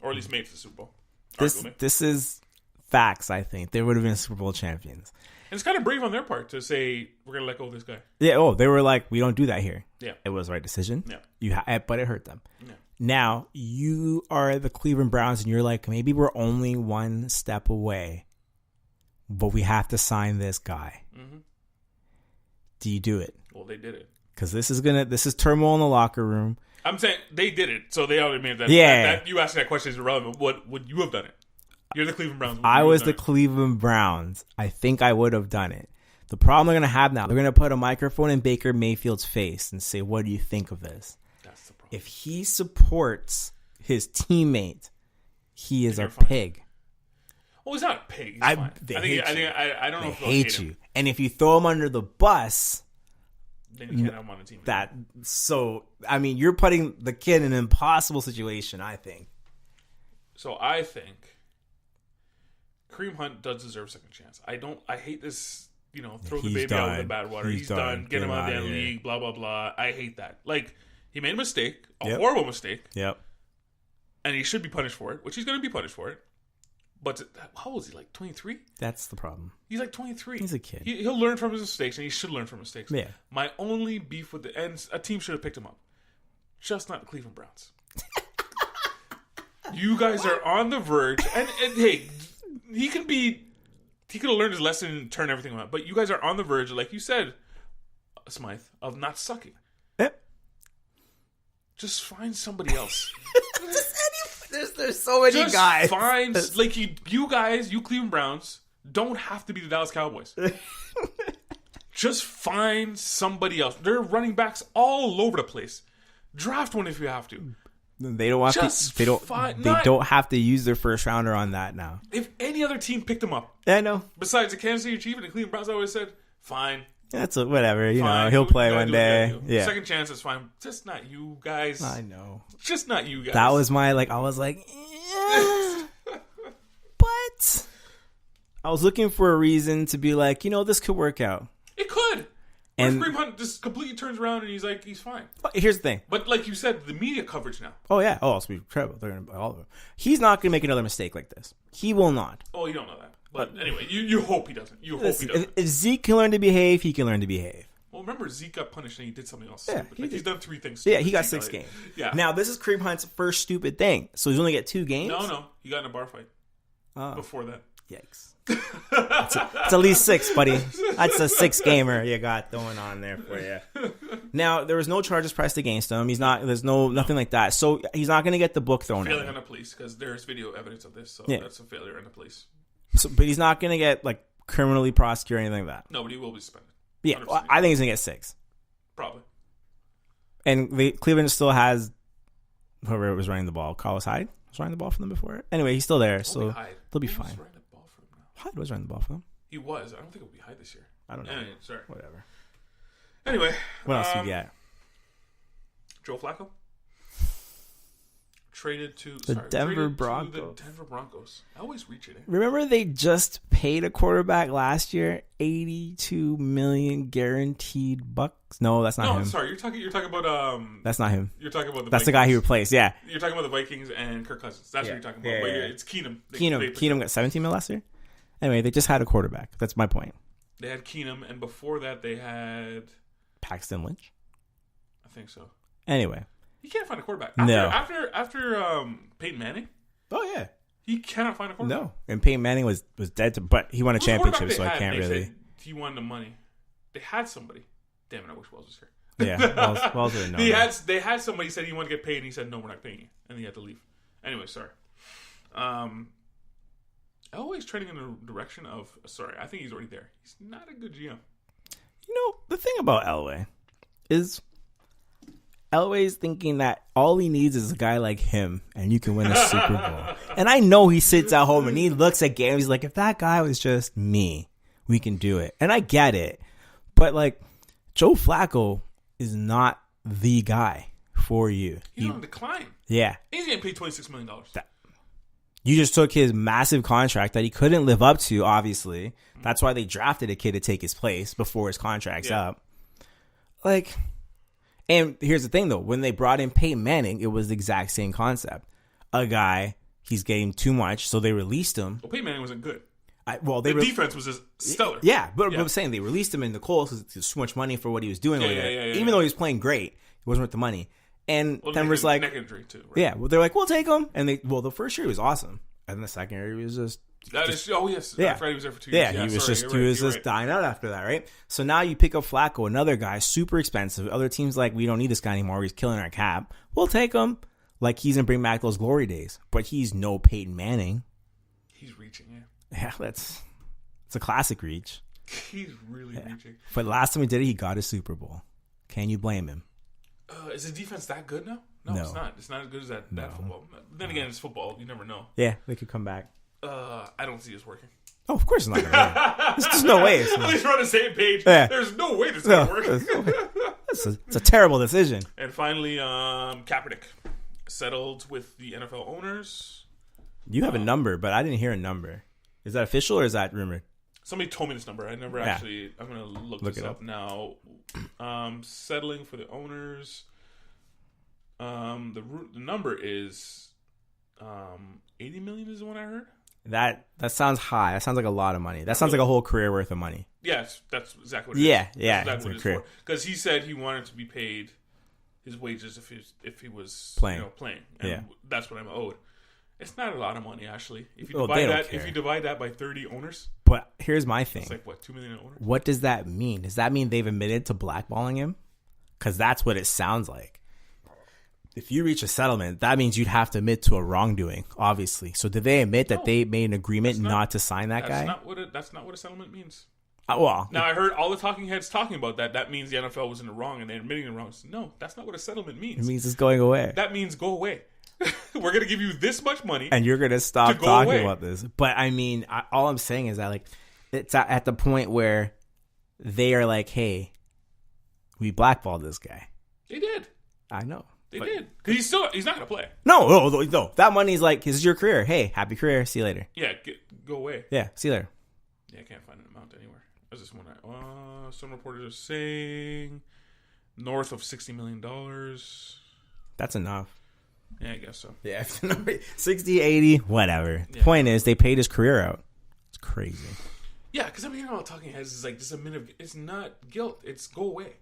Or at least made it to the Super Bowl. This is facts, I think. They would have been Super Bowl champions. And it's kind of brave on their part to say, we're going to let go of this guy. Yeah, they were like, we don't do that here. Yeah. It was the right decision. Yeah. But it hurt them. Yeah. Now, you are the Cleveland Browns, and you're like, maybe we're only one step away, but we have to sign this guy. Mm-hmm. Do you do it? Well, they did it. Because this is turmoil in the locker room. I'm saying they did it, so they already made that. Yeah. That you asking that question is irrelevant. Would you have done it? You're the Cleveland Browns. I was the Cleveland Browns. I think I would have done it. The problem they're going to have now, they're going to put a microphone in Baker Mayfield's face and say, what do you think of this? That's the problem. If he supports his teammate, he is a pig. Well, he's not a pig. He's fine. I don't know if they'll hate you. And if you throw him under the bus, then you can't have him on the team. You're putting the kid in an impossible situation, I think. So I think Kareem Hunt does deserve a second chance. I hate this, throw the baby out with the bad water. He's done. Get him out of that league, blah, blah, blah. I hate that. Like, he made a mistake, horrible mistake. Yep. And he should be punished for it, which he's going to be punished for it. But how old is he? Like 23? That's the problem. He's like 23. He's a kid. He'll learn from his mistakes, and he should learn from mistakes. Yeah. My only beef with and a team should have picked him up. Just not the Cleveland Browns. You guys are on the verge, and hey, he could have learned his lesson and turn everything around. But you guys are on the verge, like you said, Smythe, of not sucking. Yep. Just find somebody else. There's so many guys. Find you guys, you Cleveland Browns, don't have to be the Dallas Cowboys. Just find somebody else. There are running backs all over the place. Draft one if you have to. They don't have to. They don't have to use their first rounder on that now. If any other team picked him up, I know. Besides the Kansas City Chiefs and the Cleveland Browns, I always said, fine. That's wwhatever. He'll play one day. Yeah. Second chance is fine. Just not you guys. I know. Just not you guys. That was I was like, yeah. But I was looking for a reason to be like, this could work out. It could. And Kareem Hunt just completely turns around and he's fine. Here's the thing. But like you said, the media coverage now. Oh yeah. Oh, it's be incredible. They're gonna all of them. He's not gonna make another mistake like this. He will not. Oh, you don't know that. But anyway, you hope he doesn't. You hope he doesn't. If Zeke can learn to behave, he can learn to behave. Well, remember Zeke got punished and he did something else. Yeah, he's done 3 things. Yeah, he got 6 games. Yeah. Now this is Kareem Hunt's first stupid thing, so he's only get 2 games. No, he got in a bar fight. Before that. Yikes. It's at least 6, buddy. That's a 6 gamer you got going on there for you. Now there was no charges pressed against him. There's nothing like that. So he's not going to get the book thrown at him. Failing on the police because there's video evidence of this. So that's a failure on the police. But he's not going to get criminally prosecuted or anything like that. No, but he will be suspended. Yeah, well, I think he's going to get 6. Probably. And Cleveland still has whoever was running the ball. Carlos Hyde was running the ball for them before. Anyway, he's still there, so they'll be fine. Hyde was running the ball for them. He was. I don't think it'll be Hyde this year. I don't know. Anyway, sorry. Whatever. Anyway. What else you got? Joe Flacco? Traded to the Denver Broncos. I always reach it. Remember they just paid a quarterback last year, $82 million guaranteed bucks. No, that's not him. No, sorry, you're talking about That's not him. You're talking about That's Vikings. The guy he replaced. Yeah, you're talking about the Vikings and Kirk Cousins. That's what you're talking about. Yeah, but it's Keenum. Keenum got $17 million last year. Anyway, they just had a quarterback. That's my point. They had Keenum, and before that they had Paxton Lynch. I think so. Anyway. He can't find a quarterback. No. After Peyton Manning, Oh, yeah. he cannot find a quarterback. No. And Peyton Manning was dead, but he won a championship, so I can't really. Said he won the money. They had somebody. Damn it, I wish Wells was here. Yeah, Wells would have known. They had somebody said he wanted to get paid, and he said, no, we're not paying you. And he had to leave. Anyway, sorry. Elway's trending in the direction of... Sorry, I think he's already there. He's not a good GM. You know, the thing about Elway is Elway's thinking that all he needs is a guy like him, and you can win a Super Bowl. And I know he sits at home and he looks at games. He's like, if that guy was just me, we can do it. And I get it. But, like, Joe Flacco is not the guy for you. He's on decline. Yeah. He's getting paid $26 million. You just took his massive contract that he couldn't live up to, obviously. That's why they drafted a kid to take his place before his contract's up. Like, and here's the thing, though. When they brought in Peyton Manning, it was the exact same concept. A guy, he's getting too much, so they released him. Well, Peyton Manning wasn't good. The defense was just stellar. Yeah, but I'm saying they released him in the Colts because it's too much money for what he was doing over there. Even though he was playing great, it wasn't worth the money. And Denver's like, neck injury too. Right? Yeah, well, they're like, we'll take him. And the first year he was awesome, and the second year he was just. Oh yes, yeah. He was there for 2 years. Yeah, he was just dying out after that, right? So now you pick up Flacco, another guy, super expensive. Other teams like, we don't need this guy anymore. He's killing our cap. We'll take him. Like he's gonna bring back those glory days, but he's no Peyton Manning. He's reaching, yeah. It's a classic reach. He's really reaching. But last time he did it, he got a Super Bowl. Can you blame him? Is the defense that good now? No, it's not. It's not as good as that football. Then again, it's football. You never know. Yeah, they could come back. I don't see this working. Oh, of course it's not going to work. There's no way. At least we're on the same page. Yeah. There's no way this is going to work. It's a terrible decision. And finally, Kaepernick settled with the NFL owners. You have a number, but I didn't hear a number. Is that official or is that rumored? Somebody told me this number. I never actually. I'm going to look this up now. Settling for the owners. The number is $80 million is the one I heard. That sounds high. That sounds like a lot of money. That sounds like a whole career worth of money. Yes, that's exactly what it is. Yeah, that's exactly what it is for. Because he said he wanted to be paid his wages if he was playing. And that's what I'm owed. It's not a lot of money, actually. If you divide that by 30 owners. But here's my thing. It's like, what, $2 million owners? What does that mean? Does that mean they've admitted to blackballing him? Because that's what it sounds like. If you reach a settlement, that means you'd have to admit to a wrongdoing, obviously. So did they admit that they made an agreement not to sign that guy? That's not what a settlement means. Now I heard all the talking heads talking about that. That means the NFL was in the wrong and they're admitting the wrong. No, that's not what a settlement means. It means it's going away. That means go away. We're going to give you this much money. And you're going to stop talking about this. But I mean, all I'm saying is that like it's at the point where they are like, hey, we blackballed this guy. They did. I know. They did. Because he's not going to play. No. That money's like, this is your career. Hey, happy career. See you later. Yeah, go away. Yeah, see you later. Yeah, I can't find an amount anywhere. There's this one. Some reporters are saying north of $60 million. That's enough. Yeah, I guess so. Yeah, 60, 80, whatever. Yeah. The point is, they paid his career out. It's crazy. Yeah, because I'm hearing all talking heads. It's like this a minute of, it's not guilt. It's go away.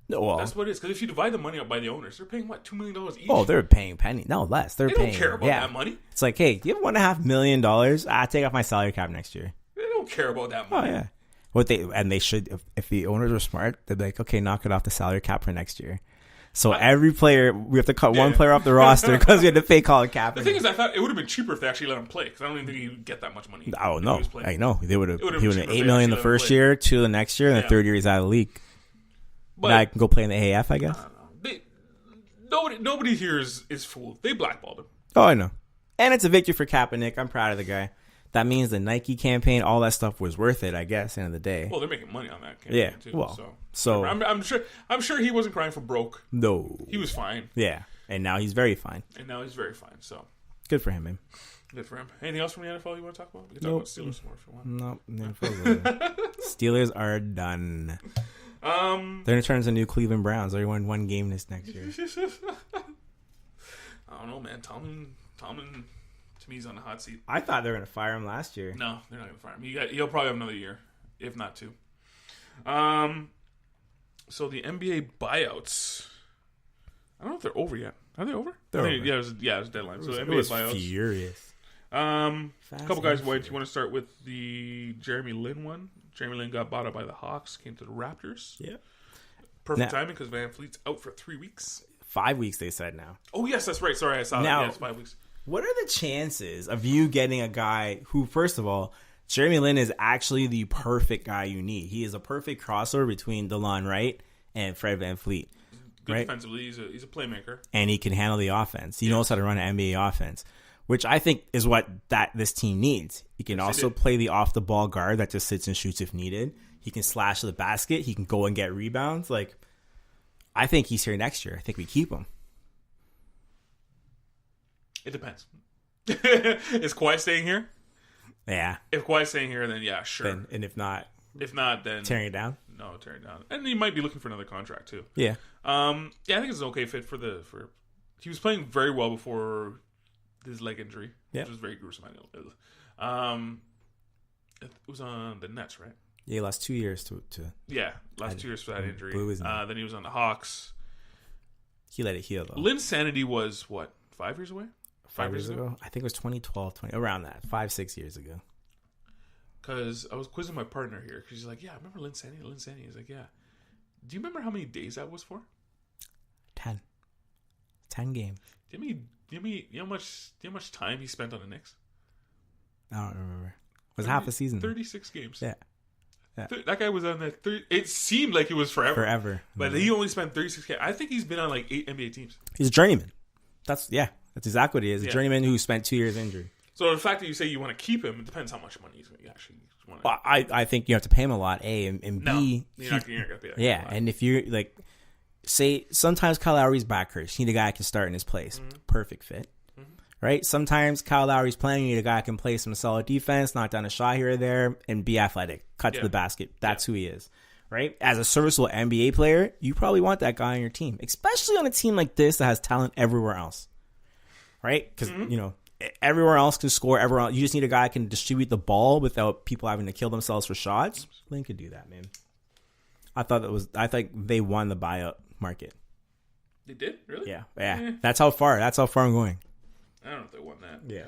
No, well, that's what it is. Because if you divide the money up by the owners, they're paying what, $2 million each. Oh, they're paying penny. No, less. They don't care about that money. It's like, hey, do you have $1.5 million? Take off my salary cap next year. They don't care about that money. Oh yeah. They should. If the owners were smart, they'd be like, okay, knock it off the salary cap for next year. So every player, we have to cut one player off the roster because we had to pay Colin Kaepernick. The thing is, I thought it would have been cheaper if they actually let him play because I don't even think he would get that much money. Oh no, I know they would have. He would have $8 million the first year, $2 million the next year, and the third year he's out of the league. But now I can go play in the AAF, I guess. Nobody here is fooled. They blackballed him. Oh, I know, and it's a victory for Kaepernick. I'm proud of the guy. That means the Nike campaign, all that stuff was worth it, I guess. End of the day. Well, they're making money on that campaign too. Well, so I'm sure he wasn't crying for broke. No, he was fine. Yeah, and now he's very fine. So good for him, man. Good for him. Anything else from the NFL you want to talk about? We can talk about Steelers more if you want. Nope. Steelers are done. They're gonna turn into new Cleveland Browns. They're going one game this next year. I don't know, man. Tomlin. To me, he's on the hot seat. I thought they were going to fire him last year. No, they're not going to fire him. He'll probably have another year, if not two. So the NBA buyouts I don't know if they're over yet. Are they over? They're over. Yeah, it was deadline. So It NBA was buyouts. furious. A couple guys went. furious. You want to start with the Jeremy Lin one? Jeremy Lin got bought out by the Hawks, came to the Raptors. Yeah. Perfect timing because Van Fleet's out for 3 weeks. 5 weeks, they said now. Oh, yes, that's right. Sorry, I saw Now- that. Yes, 5 weeks. What are the chances of you getting a guy who, first of all, Jeremy Lin is actually the perfect guy you need. He is a perfect crossover between DeLon Wright and Fred VanVleet. Good Right? defensively. He's a playmaker. And he can handle the offense. He knows how to run an NBA offense, which I think is what this team needs. He can also play the off-the-ball guard that just sits and shoots if needed. He can slash to the basket. He can go and get rebounds. Like, I think he's here next year. I think we keep him. It depends. Is Kawhi staying here? Yeah. If Kawhi's staying here, then yeah, sure. And if not, If not, then tearing it down. no, tear it down. And he might be looking for another contract too. Yeah. I think it's an okay fit for he was playing very well before his leg injury, which was very gruesome. I know. It was on the Nets, right? Yeah, he lost 2 years to last 2 years for that injury. blew his knee. Then he was on the Hawks. he let it heal though. Lin's sanity was what, 5 years away? 5 years ago? I think it was 2012, around that. 5-6 years ago. Because I was quizzing my partner here. Because he's like, yeah, I remember Lin Sanity. He's like, yeah. Do you remember how many days that was for? 10 games. Do you know how much time he spent on the Knicks? I don't remember. It was half a season. 36 games. Yeah. That guy was on that. It seemed like it was forever. But he only spent 36 games. I think he's been on like 8 NBA teams. He's a journeyman. That's exactly what he is. A Yeah. journeyman who spent 2 years injured. So the fact that you say you want to keep him, it depends how much money you actually want to. Well, I think you have to pay him a lot, A, and No, B. you're not going to pay that. Yeah, and if you're like, say, sometimes Kyle Lowry's back hurt. You need a guy who can start in his place. Perfect fit. Right? Sometimes Kyle Lowry's playing, you need a guy who can play some solid defense, knock down a shot here or there, and be athletic. Cut to the basket. That's who he is. Right? As a serviceable NBA player, you probably want that guy on your team, especially on a team like this that has talent everywhere else. Right? Because, everywhere else can score. Everyone, you just need a guy who can distribute the ball without people having to kill themselves for shots. Lin could do that, man. I think they won the buyout market. They did? Really? Yeah. That's how far I'm going. I don't know if they won that. Yeah.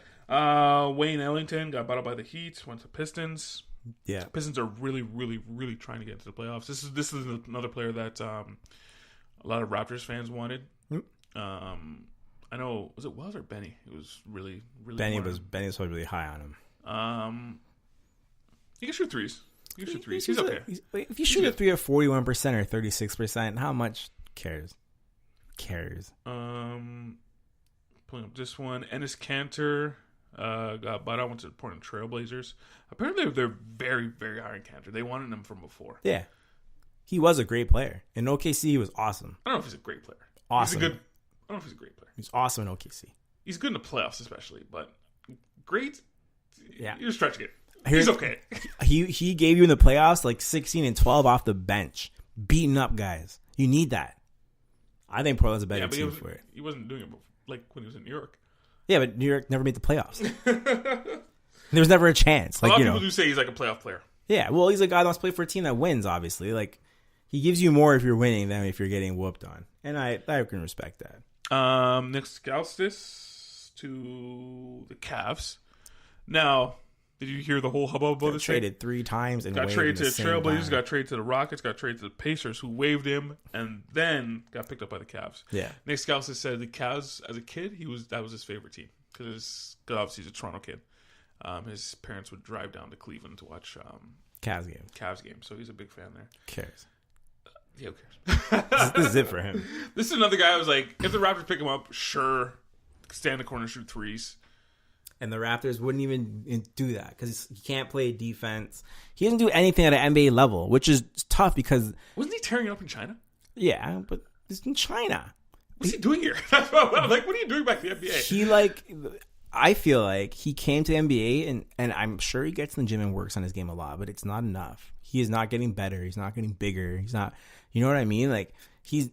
Wayne Ellington got bought out by the Heat, went to Pistons. Yeah. Pistons are really, really, really trying to get into the playoffs. This is another player that a lot of Raptors fans wanted. I know, was it Wells or Benny? It was really, really. Benny was really high on him. He can shoot threes. He's okay. If you shoot a 3 at 41% or 36%, how much cares? Pulling up this one, Enes Kanter got bought out, went to the Portland Trailblazers. Apparently, they're very, very high on Kanter. They wanted him from before. Yeah, he was a great player in OKC. He was awesome. I don't know if he's a great player. Awesome. I don't know if he's a great player. He's awesome in OKC. He's good in the playoffs, especially, but great. Yeah, you're stretching it. He's okay. He gave you in the playoffs like 16 and 12 off the bench, beating up guys. You need that. I think Portland's a better team for it. He wasn't doing it like when he was in New York. Yeah, but New York never made the playoffs. There was never a chance. Like, a lot of people do say he's like a playoff player. Yeah, well, he's a guy that wants to play for a team that wins. Obviously, like he gives you more if you're winning than if you're getting whooped on, and I can respect that. Nick Stauskas to the Cavs. Now, did you hear the whole hubbub about this? Traded 3 times and got traded to the Trailblazers, got traded to the Rockets, got traded to the Pacers, who waived him, and then got picked up by the Cavs. Yeah, Nick Stauskas said the Cavs as a kid, that was his favorite team because obviously he's a Toronto kid. His parents would drive down to Cleveland to watch Cavs game, so he's a big fan there. Cares. Yeah, who cares? This is it for him. This is another guy I was like, if the Raptors pick him up, sure, stand in the corner, shoot threes. And the Raptors wouldn't even do that because he can't play defense. He doesn't do anything at an NBA level, which is tough because... Wasn't he tearing it up in China? Yeah, but it's in China. What's he doing here? That's what I'm like, what are you doing back in the NBA? I feel like he came to the NBA and I'm sure he gets in the gym and works on his game a lot, but it's not enough. He is not getting better. He's not getting bigger. He's not, you know what I mean? Like he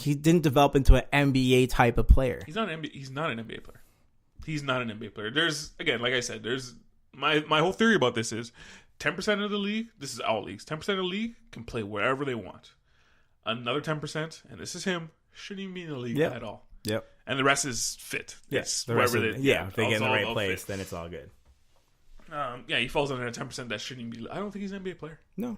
didn't develop into an NBA type of player. He's not an NBA player. He's not an NBA player. There's, again, like I said, there's my whole theory about this is 10% of the league, this is all leagues, 10% of the league can play wherever they want. Another 10%, and this is him, shouldn't even be in the league Yep. at all. Yep. And the rest is fit. Yes. It's wherever If they get in the right all place, fit. then it's all good. Yeah, he falls under a 10% that shouldn't even be. I don't think he's an NBA player. No.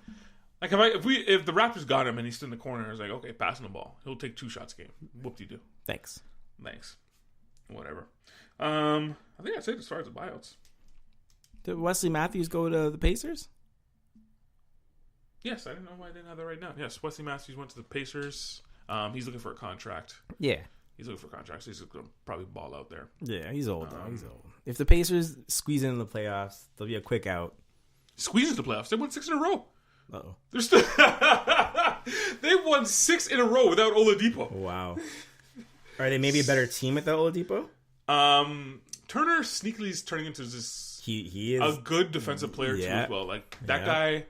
Like if the Raptors got him and he stood in the corner, I was like, okay, passing the ball, he'll take 2 shots a game. Whoop-de-doo. Thanks. Whatever. I think that's it as far as the buyouts. Did Wesley Matthews go to the Pacers? Yes, I didn't know why I didn't have that right now. Yes, Wesley Matthews went to the Pacers. He's looking for a contract. Yeah. He's looking for contracts. So he's going to probably ball out there. Yeah, he's old, though. He's old. If the Pacers squeeze in the playoffs, there'll be a quick out. Squeezes the playoffs. They won 6 in a row. Uh-oh. They're still they won 6 in a row without Oladipo. Wow. Are they maybe a better team without Oladipo? Turner sneakily is turning into this. He is a good defensive player too as well. Like that guy,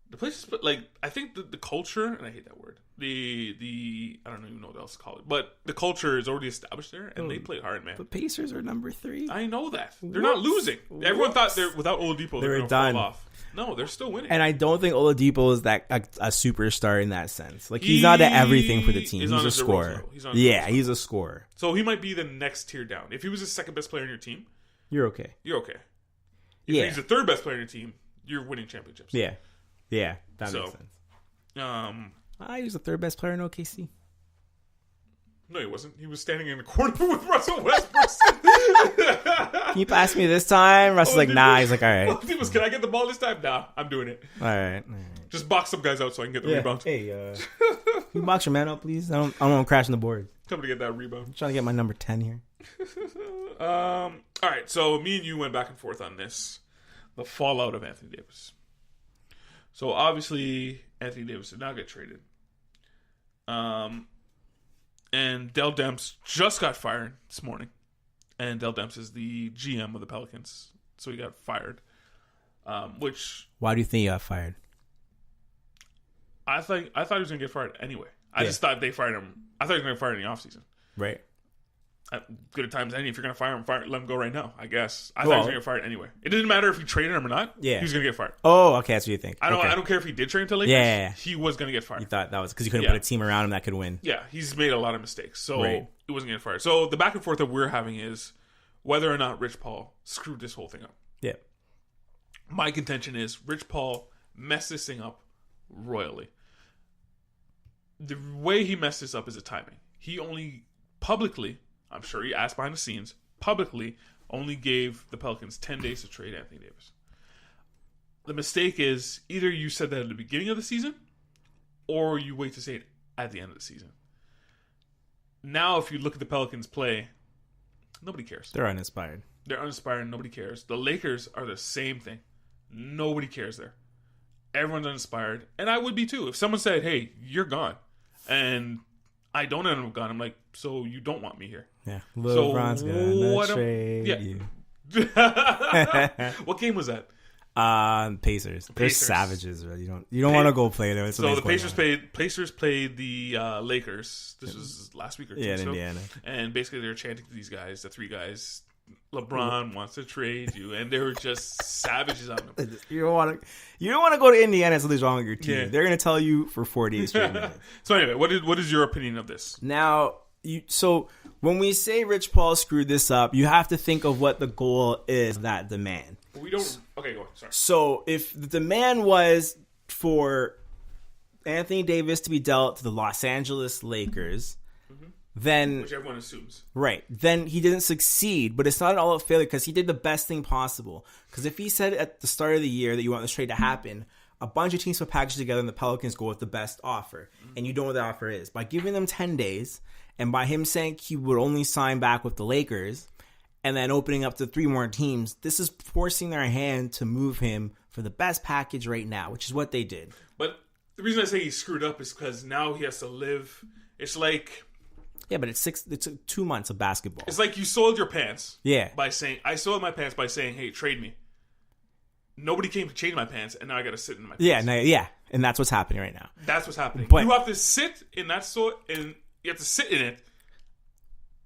the place is like I think the culture, and I hate that word. The I don't even know what else to call it, but the culture is already established there, and they play hard, man. The Pacers are number 3. I know that they're not losing. Everyone thought they're without Oladipo they're going to fall off. No, they're still winning. And I don't think Oladipo is that a superstar in that sense. Like he's not everything for the team. He's a scorer. He's a scorer. So he might be the next tier down. If he was the second best player on your team, you're okay. You're okay. If he's the third best player on your team, you're winning championships. Yeah, that makes sense. He was the third best player in OKC. No, he wasn't. He was standing in the corner with Russell Westbrook. Can you pass me this time? Russell's like, nah. He's like, all right. Can I get the ball this time? Nah, I'm doing it. All right. Just box some guys out so I can get the rebound. Hey, can you box your man out, please? I don't want to crash on the board. Come to get that rebound. I'm trying to get my number 10 here. All right, so me and you went back and forth on this. The fallout of Anthony Davis. So obviously, Anthony Davis did not get traded. And Dell Demps just got fired this morning. And Dell Demps is the GM of the Pelicans. So he got fired. Why do you think he got fired? I thought he was going to get fired anyway. I just thought they fired him. I thought he was going to get fired in the offseason. Right. Good at times any. If you're going to fire him, let him go right now, I guess. I thought he was going to get fired anyway. It didn't matter if he traded him or not. Yeah. He was going to get fired. Oh, okay. That's what you think. I don't care if he did trade him to Lakers. Yeah. He was going to get fired. You thought that was because you couldn't put a team around him that could win. Yeah. He's made a lot of mistakes. So he wasn't getting fired. So the back and forth that we're having is whether or not Rich Paul screwed this whole thing up. Yeah. My contention is Rich Paul messed this thing up royally. The way he messed this up is the timing. He only publicly, I'm sure he asked behind the scenes, publicly only gave the Pelicans 10 days to trade Anthony Davis. The mistake is either you said that at the beginning of the season or you wait to say it at the end of the season. Now, if you look at the Pelicans play, nobody cares. They're uninspired. Nobody cares. The Lakers are the same thing. Nobody cares there. Everyone's uninspired. And I would be too. If someone said, hey, you're gone, and I don't end up gone, I'm like, so you don't want me here. Yeah. LeBron's gonna trade you. What game was that? Pacers. They're savages. Right? You don't want to go play there. So the Pacers played the Lakers. This was last week or 2 weeks ago. Indiana. And basically they were chanting to these guys, the 3 guys, LeBron wants to trade you, and they were just savages on them. You don't want to go to Indiana. Something's wrong with your team. Yeah. They're going to tell you for 4 days straight. So anyway, what is your opinion of this? Now, so when we say Rich Paul screwed this up, you have to think of what the goal is. That demand. We don't. Okay, go on. Sorry. So if the demand was for Anthony Davis to be dealt to the Los Angeles Lakers. Then, which everyone assumes. Right. Then he didn't succeed, but it's not an all-out failure because he did the best thing possible. Because if he said at the start of the year that you want this trade to happen, a bunch of teams will package together and the Pelicans go with the best offer. And you don't know what the offer is. By giving them 10 days and by him saying he would only sign back with the Lakers and then opening up to 3 more teams, this is forcing their hand to move him for the best package right now, which is what they did. But the reason I say he screwed up is because now he has to live. It's like... Yeah, but it's 2 months of basketball. It's like you soiled your pants. Yeah. By saying, I soiled my pants by saying, hey, trade me. Nobody came to change my pants, and now I got to sit in my pants. Yeah, and that's what's happening right now. That's what's happening. But you have to sit in that soil, and you have to sit in it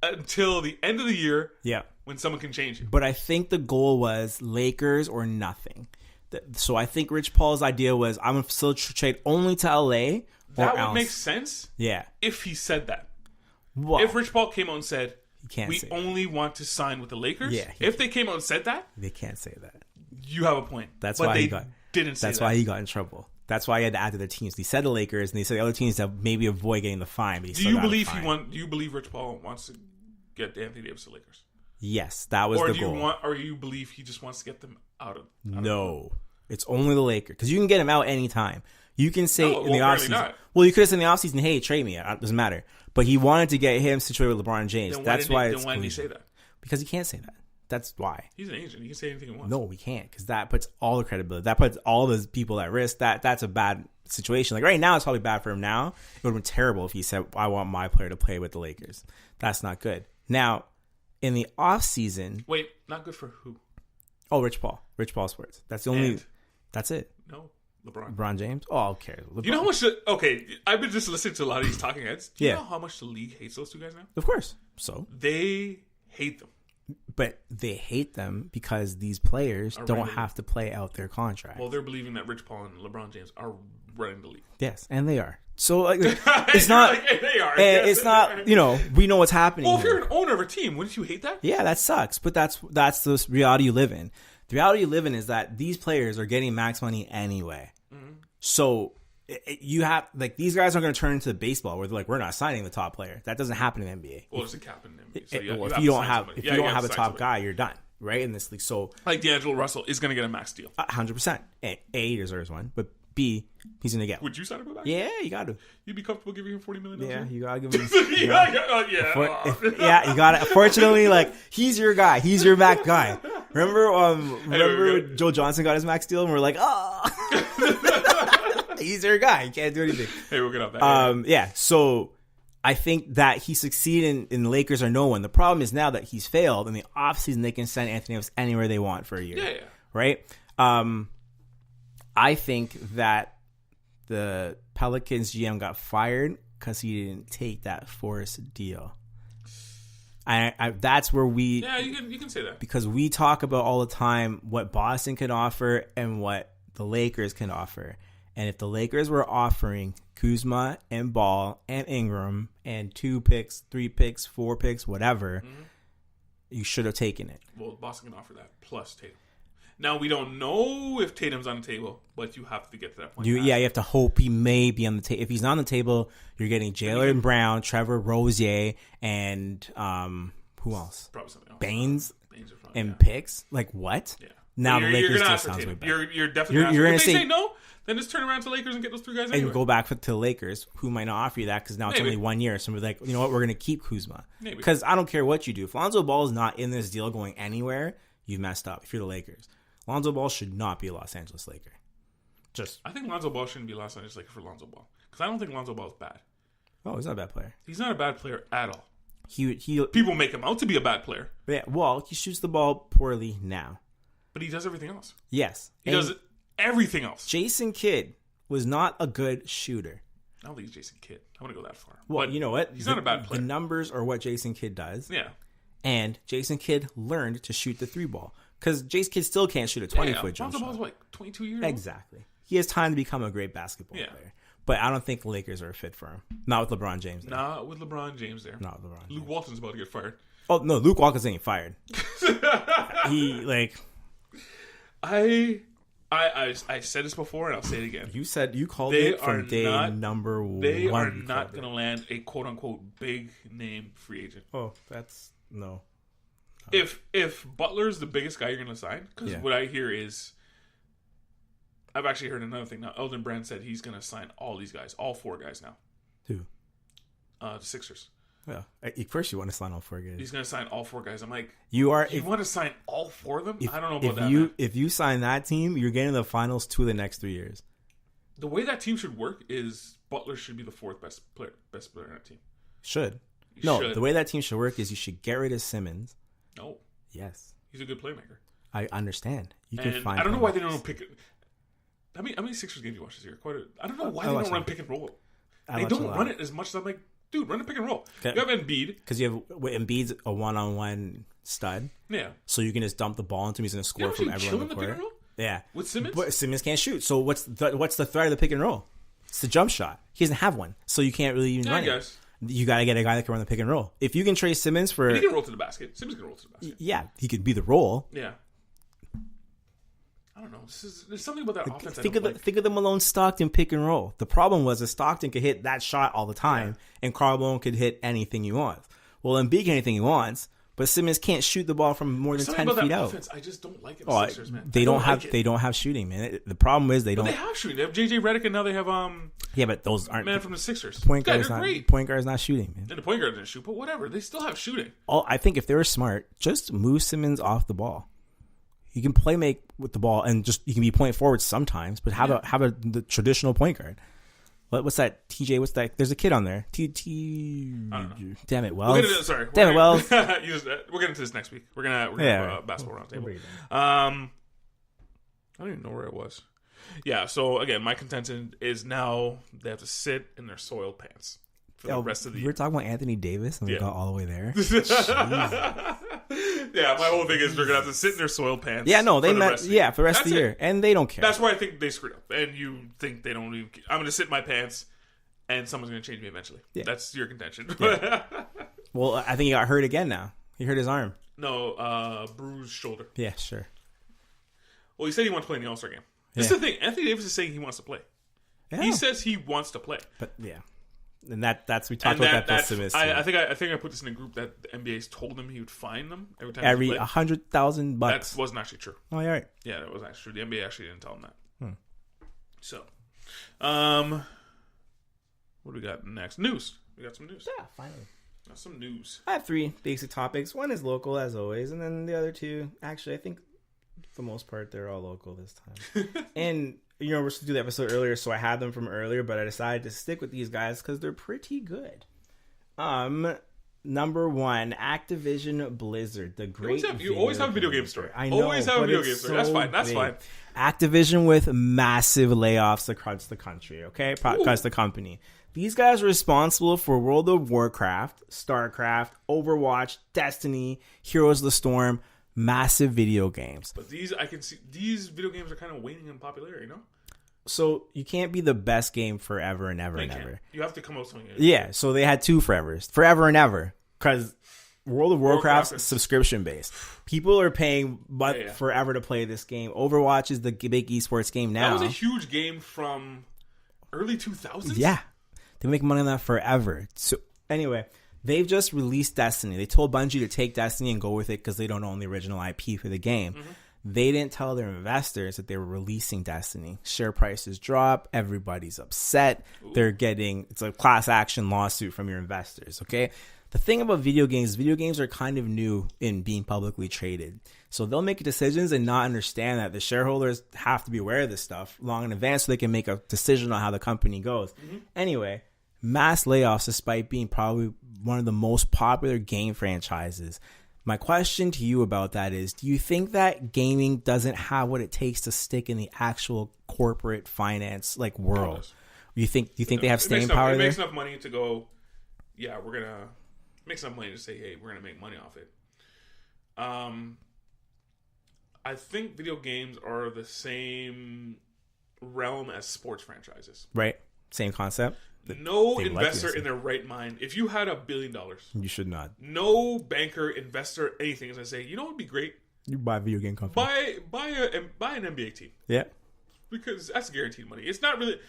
until the end of the year. Yeah. When someone can change you. But I think the goal was Lakers or nothing. So I think Rich Paul's idea was, I'm going to still trade only to LA. That would make sense. Yeah. If he said that. Well, if Rich Paul came out and said, can't we say only want to sign with the Lakers, Yeah, if they came out and said that, they can't say that. you have a point. That's but why they he got. didn't say That's that. why he got in trouble. That's why he had to add to their teams. He said the Lakers, and he said the other teams to maybe avoid getting the fine. But he Do still you got a believe fine. Do you believe Rich Paul wants to get Anthony Davis to Lakers? Yes, that was Or the do goal. you or you believe he just wants to get them out of? No, it's only the Lakers because you can get him out anytime. You can say No, in the well, apparently offseason. not. Well, you could have said in the offseason, "Hey, trade me." It doesn't matter. But he wanted to get him situated with LeBron James. Then That's why. Then why didn't he say that? Because he can't say that. That's why. He's an agent. He can say anything he wants. No, we can't because that puts all the credibility. That puts all those people at risk. That's a bad situation. Like right now, it's probably bad for him. Now it would have been terrible if he said, "I want my player to play with the Lakers." That's not good. Now, in the off season, Wait, not good for who? oh, Rich Paul Sports. That's the only. And- That's it. No, LeBron. LeBron James. Oh, okay. LeBron. You know how much? Okay, I've been just listening to a lot of these talking heads. Do you Yeah. know how much the league hates those two guys now? Of course. So, They hate them. but they hate them because these players don't running. have to play out their contract. Well, they're believing that Rich Paul and LeBron James are running the league. Yes, and they are. So like, it's You're not. like, hey, they are. And Yes. it's not. You know, we know what's happening. Well, if here. you're an owner of a team, wouldn't you hate that? Yeah, that sucks. But that's the reality you live in. The reality you live in is that these players are getting max money anyway. So you have like these guys aren't going to turn into baseball where they're like, we're not signing the top player. That doesn't happen in the NBA. Well, there's a cap in them. So If you don't have a top guy, you're done. Right in this league. So like D'Angelo Russell is going to get a max deal. 100%. A, he deserves one, but B, he's going to get one. Would you sign him back? Yeah, you got to. You'd be comfortable giving him $40 million? Yeah, you gotta give him. Yeah. You got it. Fortunately, like he's your guy. He's your max guy. Remember when Joe Johnson got his max deal, and we're like, oh, he's your guy. He can't do anything. Hey, we'll get off that. Yeah. So I think that he succeeded in the Lakers or no one. The problem is now that he's failed in the offseason, they can send Anthony Davis anywhere they want for a year. Yeah. Right. I think that the Pelicans GM got fired because he didn't take that forced deal. That's where we... Yeah, you can say that. Because we talk about all the time what Boston can offer and what the Lakers can offer. And if the Lakers were offering Kuzma and Ball and Ingram and 2 picks, 3 picks, 4 picks, whatever, you should have taken it. Well, Boston can offer that plus Tatum. Now, we don't know if Tatum's on the table, but you have to get to that point. You have to hope he may be on the table. If he's not on the table, you're getting Jaylen Brown, Trevor Rozier, and who else? Probably something else. Baines Baines are fine, and picks. Like what? Yeah. Now You're the Lakers gonna still ask for sounds way Tatum. better. You're definitely You're gonna gonna If they say say no, then just turn around to Lakers and get those 3 guys And anyway. go back to the Lakers, who might not offer you that because now it's Maybe. only 1 year. So we're like, you know what? We're going to keep Kuzma. Maybe. Because I don't care what you do. If Lonzo Ball is not in this deal going anywhere, you've messed up. If you're the Lakers, Lonzo Ball should not be a Los Angeles Laker. I think Lonzo Ball shouldn't be Los Angeles Lakers for Lonzo Ball. Because I don't think Lonzo Ball is bad. Oh, he's not a bad player. He's not a bad player at all. He People make him out to be a bad player, yeah. Well, he shoots the ball poorly now. but he does everything else. Yes, He does everything else. Jason Kidd was not a good shooter. I don't think he's Jason Kidd. I want to go that far. Well, But you know what? He's not a bad player. The numbers are what Jason Kidd does. Yeah. And Jason Kidd learned to shoot the 3 ball. Because Jason Kidd still can't shoot a 20-foot jump Lonzo shot. Ball's like 22 years old. Exactly. He has time to become a great basketball player. But I don't think the Lakers are a fit for him. Not with LeBron James there. Not with LeBron James there. Not with LeBron James. Luke Walton's about to get fired. Oh, no. Luke Walton's ain't fired. He, like... I said this before and I'll say it again. You called They it from are day not- number 1. They are not going to land a quote-unquote big name free agent. Oh, that's... No. If Butler's the biggest guy you're going to sign, because what I hear is... I've actually heard another thing now. Elton Brand said he's going to sign all these guys, all 4 guys now. Who? The Sixers. Yeah. At first, you want to sign all 4 guys. He's going to sign all 4 guys. I'm like, you want to sign all 4 of them? I don't know about that. Man. If you sign that team, you're getting the finals 2 of the next 3 years. The way that team should work is Butler should be the 4th best player on that team. Should. Should. The way that team should work is you should get rid of Simmons. No. Yes. He's a good playmaker. I understand. You can find. I don't know why they don't pick it. How many Sixers games you watch this year? I don't know why they don't run pick and roll. They don't run it as much as I'm like, dude, run a pick and roll. Okay. You have Embiid. Because you have Embiid's a one-on-one stud. Yeah. So you can just dump the ball into him. He's going to score from everyone in the pick and court. roll? Yeah. With Simmons? But Simmons can't shoot. So what's the threat of the pick and roll? It's the jump shot. He doesn't have one. So you can't really even run it. You got to get a guy that can run the pick and roll. If you can trade Simmons for... He can roll to the basket. Simmons can roll to the basket. Yeah, he could be the roll. Yeah. I don't know. There's something about that offense Think of the Malone Stockton pick and roll. The problem was that Stockton could hit that shot all the time, and Karl Malone could hit anything he wants. Well, Embiid can anything he wants, but Simmons can't shoot the ball from more than 10 feet out. Offense, I just don't like it. The Sixers, man. They don't have shooting, man. The problem is they don't. They have shooting. They have JJ Redick, and now they have Yeah, but those aren't man from the Sixers. Point guard's not shooting, man. And the point guard didn't shoot, but whatever. They still have shooting. I think if they were smart, just move Simmons off the ball. You can play make with the ball, and just you can be point forward sometimes, but have the traditional point guard. What's that? TJ? What's that? There's a kid on there. I don't know. Damn it, Wells. Damn it, Wells. We'll get into this next week. We're gonna have a basketball roundtable. I don't even know where it was. Yeah. So again, my contention is now they have to sit in their soiled pants for the rest of the year. We're talking about Anthony Davis, and we got all the way there. Yeah, my whole thing is they're gonna have to sit in their soiled pants. Yeah, no, they met. Yeah, for the rest of the year, and they don't care. That's why I think they screwed up. And you think they don't even? I'm gonna sit in my pants, and someone's gonna change me eventually. Yeah. That's your contention. Yeah. Well, I think he got hurt again now. He hurt his arm. No, bruised shoulder. Yeah, sure. Well, he said he wants to play in the All-Star game. This is the thing. Anthony Davis is saying he wants to play. Yeah. He says he wants to play. But yeah. And that's we talked about that. I think I put this in a group that the NBA's told him he would fine them every time. Every $100,000. That wasn't actually true. Oh, yeah, right. Yeah, that wasn't actually true. The NBA actually didn't tell him that. So, what do we got next? News. We got some news. Yeah, finally. Got some news. I have 3 basic topics. One is local, as always, and then the other 2, actually, I think for the most part, they're all local this time. And we're supposed to do the episode earlier, so I had them from earlier, but I decided to stick with these guys because they're pretty good. Number 1, Activision Blizzard, the great. You always have a video game story. I know. Always have a video game story. That's fine. That's fine. Activision with massive layoffs across the country. Okay, across the company. These guys are responsible for World of Warcraft, StarCraft, Overwatch, Destiny, Heroes of the Storm. Massive video games. But I can see these video games are kind of waning in popularity, So you can't be the best game forever and ever and ever. You have to come out with something. Yeah, so they had 2 forevers. Forever and ever. Because World of Warcraft's subscription based. People are paying forever to play this game. Overwatch is the big esports game now. That was a huge game from early 2000s? Yeah. They make money on that forever. So anyway, they've just released Destiny. They told Bungie to take Destiny and go with it because they don't own the original IP for the game. Mm-hmm. They didn't tell their investors that they were releasing Destiny. Share prices drop. Everybody's upset. Ooh. It's a class action lawsuit from your investors, okay? The thing about video games are kind of new in being publicly traded. So they'll make decisions and not understand that the shareholders have to be aware of this stuff long in advance so they can make a decision on how the company goes. Mm-hmm. Anyway, mass layoffs despite being probably one of the most popular game franchises. My question to you about that is, do you think that gaming doesn't have what it takes to stick in the actual corporate finance world? Do you think they have staying power there? It makes enough money to go, yeah, we're going to make enough money to say, hey, we're going to make money off it. I think video games are the same realm as sports franchises. Right. Same concept. No investor in their right mind, if you had $1 billion, you should not. No banker, investor, anything is going to say, you know what would be great? You buy a video game company. Buy an NBA team. Yeah. Because that's guaranteed money. It's not really,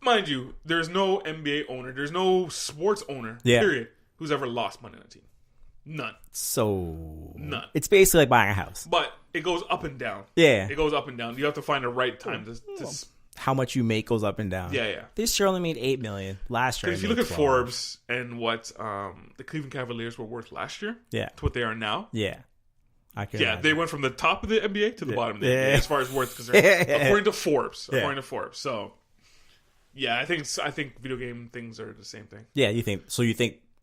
mind you, there's no NBA owner, there's no sports owner, period, who's ever lost money on a team. None. None. It's basically like buying a house. But it goes up and down. Yeah. It goes up and down. You have to find the right time to how much you make goes up and down. Yeah. This year only made $8 million. Last year, if you look at Forbes and what the Cleveland Cavaliers were worth last year, to what they are now, they went from the top of the NBA to the bottom of the NBA as far as worth concerned, according to Forbes. So, I think video game things are the same thing. Yeah, you think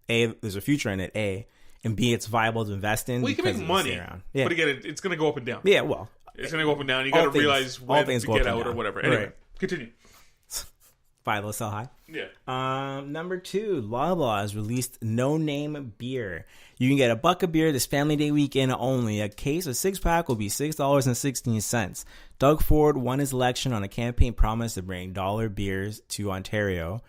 A, there's a future in it, A, and B, it's viable to invest in. Well, you can make money, but again, it's going to go up and down. Yeah, well. It's going to go up and down. You got to realize when to get out or whatever. Anyway, continue. Buy low, sell high. Yeah. Number 2, Loblaw has released No Name Beer. You can get a buck of beer this Family Day weekend only. A case of 6-pack will be $6.16. Doug Ford won his election on a campaign promise to bring dollar beers to Ontario.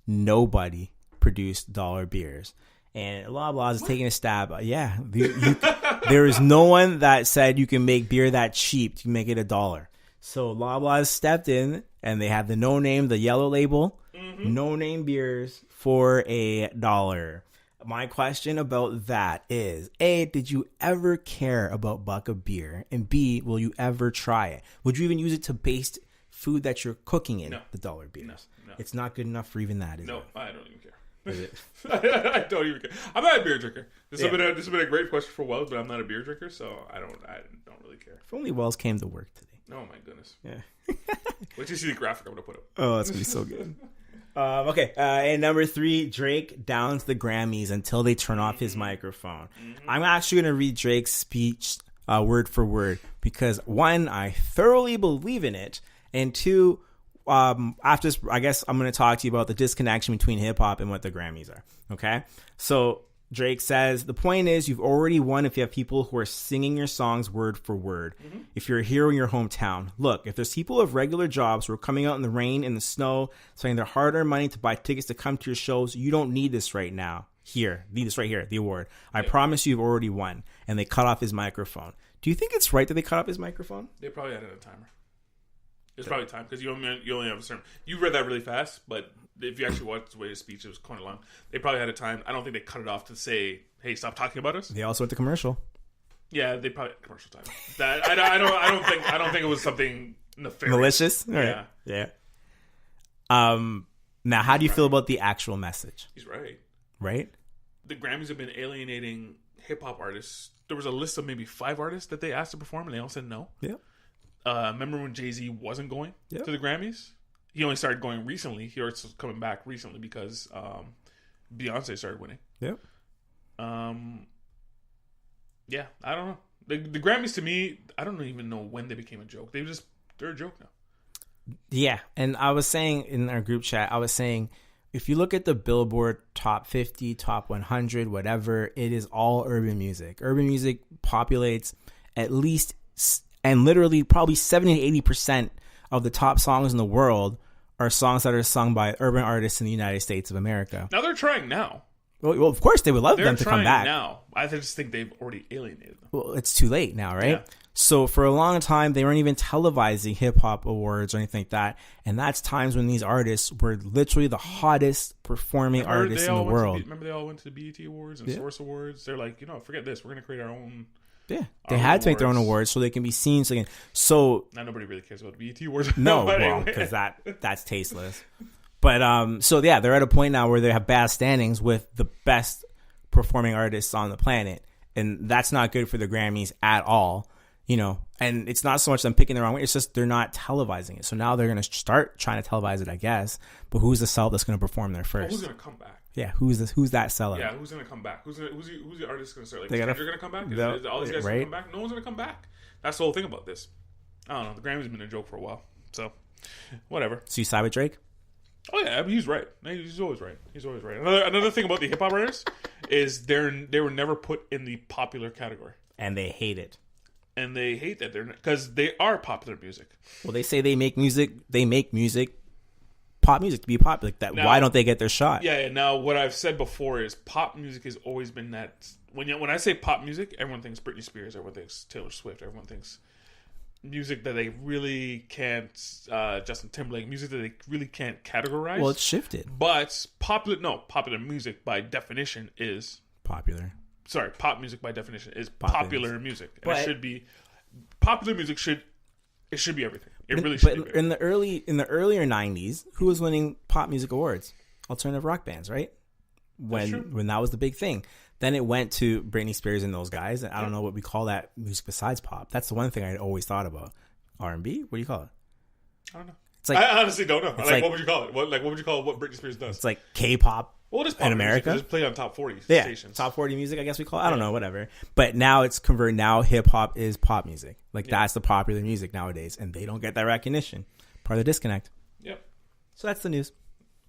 Nobody produced dollar beers. And Loblaws is taking a stab. Yeah. There is no one that said you can make beer that cheap to make it $1. So Loblaws stepped in and they have the no name, the yellow label, no name beers for $1. My question about that is, A, did you ever care about Buck of beer? And B, will you ever try it? Would you even use it to baste food that you're cooking in the dollar beers? No. It's not good enough for even that, is it? No, I don't even care. Is it? I don't even care. I'm not a beer drinker. This has been a great question for Wells, but I'm not a beer drinker, so I don't really care. If only Wells came to work today. Oh my goodness. Yeah. Wait till you see the graphic I'm gonna put up. Oh, that's gonna be so good. Okay. And number 3, Drake downs the Grammys until they turn off his microphone. I'm actually gonna read Drake's speech word for word because 1, I thoroughly believe in it, and 2, after this, I guess I'm going to talk to you about the disconnection between hip hop and what the Grammys are. Okay. So Drake says, the point is you've already won if you have people who are singing your songs word for word. If you're a hero in your hometown, look, if there's people who have regular jobs who are coming out in the rain, in the snow, spending their hard-earned money to buy tickets to come to your shows, you don't need this right now. Need this right here, the award. I promise you've already won. And they cut off his microphone. Do you think it's right that they cut off his microphone? They probably added a timer. It's probably time because you only have a certain. You read that really fast, but if you actually watched the way his speech, it was quite long. They probably had a time. I don't think they cut it off to say, "Hey, stop talking about us." They also went to commercial. Yeah, they probably commercial time. That I don't think it was something nefarious. Malicious. All right. Yeah. Now, how do you feel about the actual message? He's right. Right. The Grammys have been alienating hip hop artists. There was a list of maybe 5 artists that they asked to perform, and they all said no. Yeah. Remember when Jay-Z wasn't going to the Grammys? He only started going recently. He was coming back recently because Beyonce started winning. Yep. Yeah, I don't know. The Grammys to me, I don't even know when they became a joke. They're a joke now. Yeah, and I was saying in our group chat, if you look at the Billboard Top 50, Top 100, whatever, it is all urban music. Urban music populates at least and literally probably 70 to 80% of the top songs in the world are songs that are sung by urban artists in the United States of America. Now they're trying now. Well, of course they would love them to come back. Now. I just think they've already alienated them. Well, it's too late now, right? Yeah. So for a long time, they weren't even televising hip-hop awards or anything like that. And that's times when these artists were literally the hottest performing artists in the world. Remember they all went to the BET Awards and Source Awards? They're like, forget this. We're going to create our own... Yeah, they had to make their own awards so they can be seen. So now nobody really cares about BET Awards. No, well, because that's tasteless. But so yeah, they're at a point now where they have bad standings with the best performing artists on the planet, and that's not good for the Grammys at all. And it's not so much them picking the wrong way; it's just they're not televising it. So now they're going to start trying to televise it, I guess. But who's the cell that's going to perform there first? Who's going to come back? Yeah, who's that seller? Yeah, who's going to come back? Who's the artist going to start? Like, they're going to come back? Is all these guys going to come back? No one's going to come back. That's the whole thing about this. I don't know. The Grammys have been a joke for a while. So, whatever. So you side with Drake? Oh yeah, I mean, he's right. He's always right. He's always right. Another thing about the hip hop artists is they were never put in the popular category, and they hate it. And they hate that because they are popular music. Well, they say they make music. They make music. Pop music to be popular. Now, why don't they get their shot? Yeah. Now, what I've said before is pop music has always been that. When I say pop music, everyone thinks Britney Spears, everyone thinks Taylor Swift, everyone thinks music that they really can't. Justin Timberlake, music that they really can't categorize. Well, it's shifted. But popular music by definition is popular. Sorry, pop music by definition is popular music. And but it should be popular music. It should be everything. It really should be. In the earlier 90s, who was winning pop music awards? Alternative rock bands, right? When that was the big thing. Then it went to Britney Spears and those guys. And I don't know what we call that music besides pop. That's the one thing I always thought about. R&B? What do you call it? I don't know. It's like, I honestly don't know. What would you call it? What would you call what Britney Spears does? It's like K-pop. Well, it is pop in America. Just play on top 40 yeah, stations. Top 40 music, I guess we call it. I don't know, whatever. But now it's converted. Now hip hop is pop music. That's the popular music nowadays, and they don't get that recognition. Part of the disconnect. Yep. So that's the news.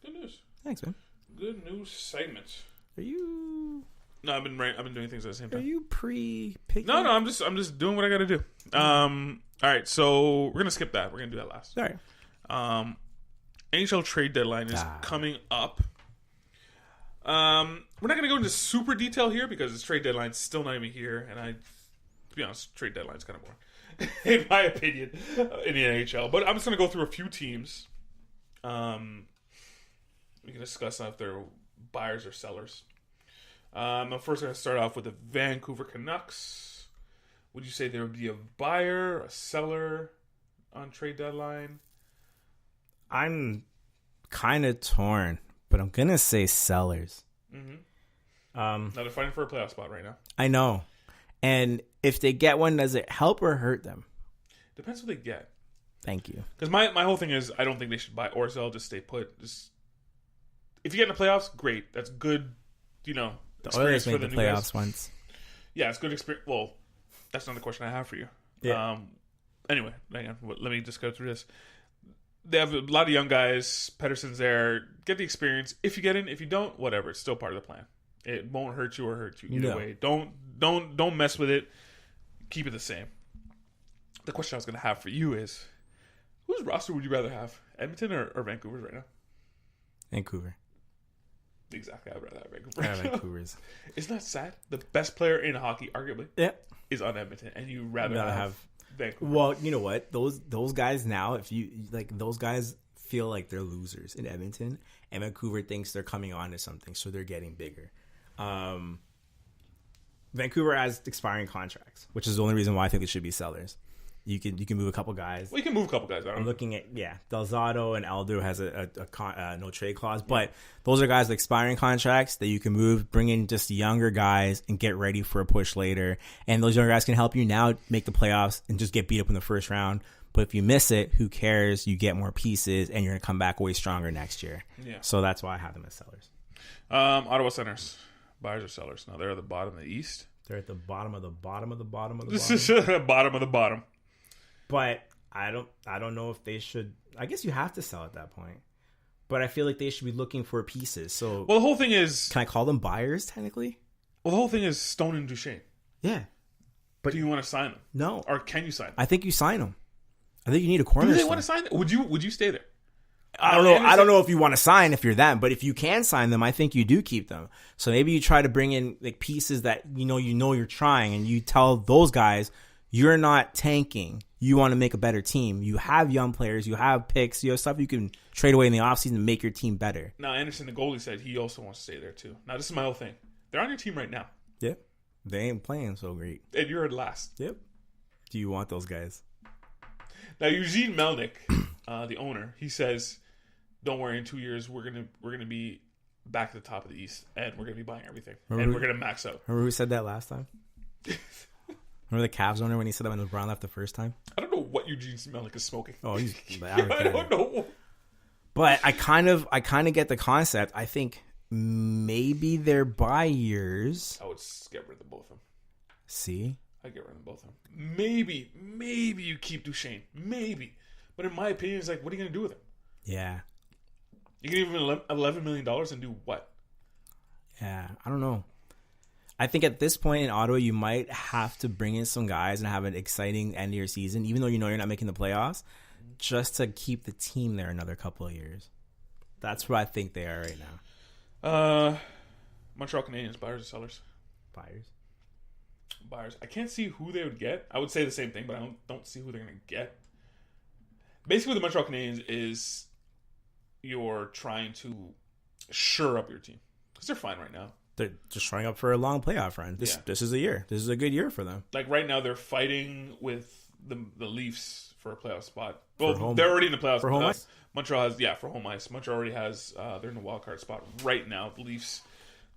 Good news. Thanks, man. Good news segment. Are you? No, I've been doing things at the same time. Are you pre-picking? No, I'm just doing what I got to do. All right, so we're gonna skip that. We're gonna do that last. All right. NHL trade deadline is coming up. We're not going to go into super detail here because the trade deadline's still not even here, and to be honest, trade deadline's kind of boring, in my opinion, in the NHL. But I'm just going to go through a few teams. We can discuss if they're buyers or sellers. I'm first going to start off with the Vancouver Canucks. Would you say there would be a buyer, a seller on trade deadline? I'm kind of torn, but I'm going to say sellers. Mm-hmm. Now they're fighting for a playoff spot right now. I know. And if they get one, does it help or hurt them? Depends what they get. Thank you. Because my whole thing is I don't think they should buy or sell. Just stay put. Just if you get in the playoffs, great. That's good. You know, The Oilers made for the new playoffs guys. once. Yeah, it's good experience. Well, that's not the question I have for you. Yeah. Anyway, hang on. Let me just go through this. They have a lot of young guys. Pedersen's there. Get the experience. If you get in, if you don't, whatever. It's still part of the plan. It won't hurt you or hurt you either way. Don't mess with it. Keep it the same. The question I was going to have for you is, whose roster would you rather have, Edmonton or Vancouver's right now? Vancouver. Exactly, I'd rather have Vancouver. Yeah, Vancouver's. Isn't that sad? The best player in hockey, arguably, is on Edmonton, and you rather have Vancouver. Well, you know what? Those guys now, if you like, those guys feel like they're losers in Edmonton, and Vancouver thinks they're coming on to something, so they're getting bigger. Vancouver has expiring contracts, which is the only reason why I think they should be sellers. You can move a couple guys. Well, you can move a couple guys. I'm looking at Delzato and Aldo has a no trade clause, but those are guys with expiring contracts that you can move, bring in just younger guys, and get ready for a push later. And those younger guys can help you now make the playoffs and just get beat up in the first round. But if you miss it, who cares? You get more pieces, and you're gonna come back way stronger next year. Yeah. So that's why I have them as sellers. Ottawa Senators, buyers or sellers? Now they're at the bottom of the East. They're at the bottom of the bottom of the bottom of the This bottom. is the bottom of the bottom. But I don't know if they should. I guess you have to sell at that point. But I feel like they should be looking for pieces. So, well, the whole thing is, can I call them buyers technically? Well, the whole thing is Stone and Duchesne. Yeah, but do you want to sign them? No, or can you sign them? I think you sign them. I think you need a corner. Do they want to sign them? Would you stay there? I don't know. I don't know if you want to sign if you're them, but if you can sign them, I think you do keep them. So maybe you try to bring in like pieces that you know you're trying, and you tell those guys you're not tanking. You want to make a better team. You have young players. You have picks. You have stuff you can trade away in the offseason to make your team better. Now, Anderson, the goalie, said he also wants to stay there too. Now, this is my whole thing. They're on your team right now. Yep. They ain't playing so great. And you're at last. Yep. Do you want those guys? Now, Eugene Melnick, the owner, he says, "Don't worry. In 2 years, we're gonna be back at the top of the East, and we're gonna be buying everything, and we're gonna max out." Remember who said that last time? Remember the Cavs owner when he said that when LeBron left the first time? I don't know what Eugene Melnick is smoking. Oh, he's I don't know. But I kind of get the concept. I think maybe they're buyers. I would get rid of both of them. See? I'd get rid of both of them. Maybe you keep Duchesne. Maybe. But in my opinion, it's like, what are you going to do with him? Yeah. You can give him $11 million and do what? Yeah, I don't know. I think at this point in Ottawa, you might have to bring in some guys and have an exciting end of your season, even though you know you're not making the playoffs, just to keep the team there another couple of years. That's what I think they are right now. Montreal Canadiens, buyers or sellers? Buyers. I can't see who they would get. I would say the same thing, but I don't see who they're going to get. Basically, the Montreal Canadiens is you're trying to shore up your team. Because they're fine right now. They're just trying up for a long playoff run. This is a year. This is a good year for them. Like right now, they're fighting with the Leafs for a playoff spot. Well, they're already in the playoffs. For home ice? Montreal has, for home ice. Montreal already has, they're in the wild card spot right now. The Leafs,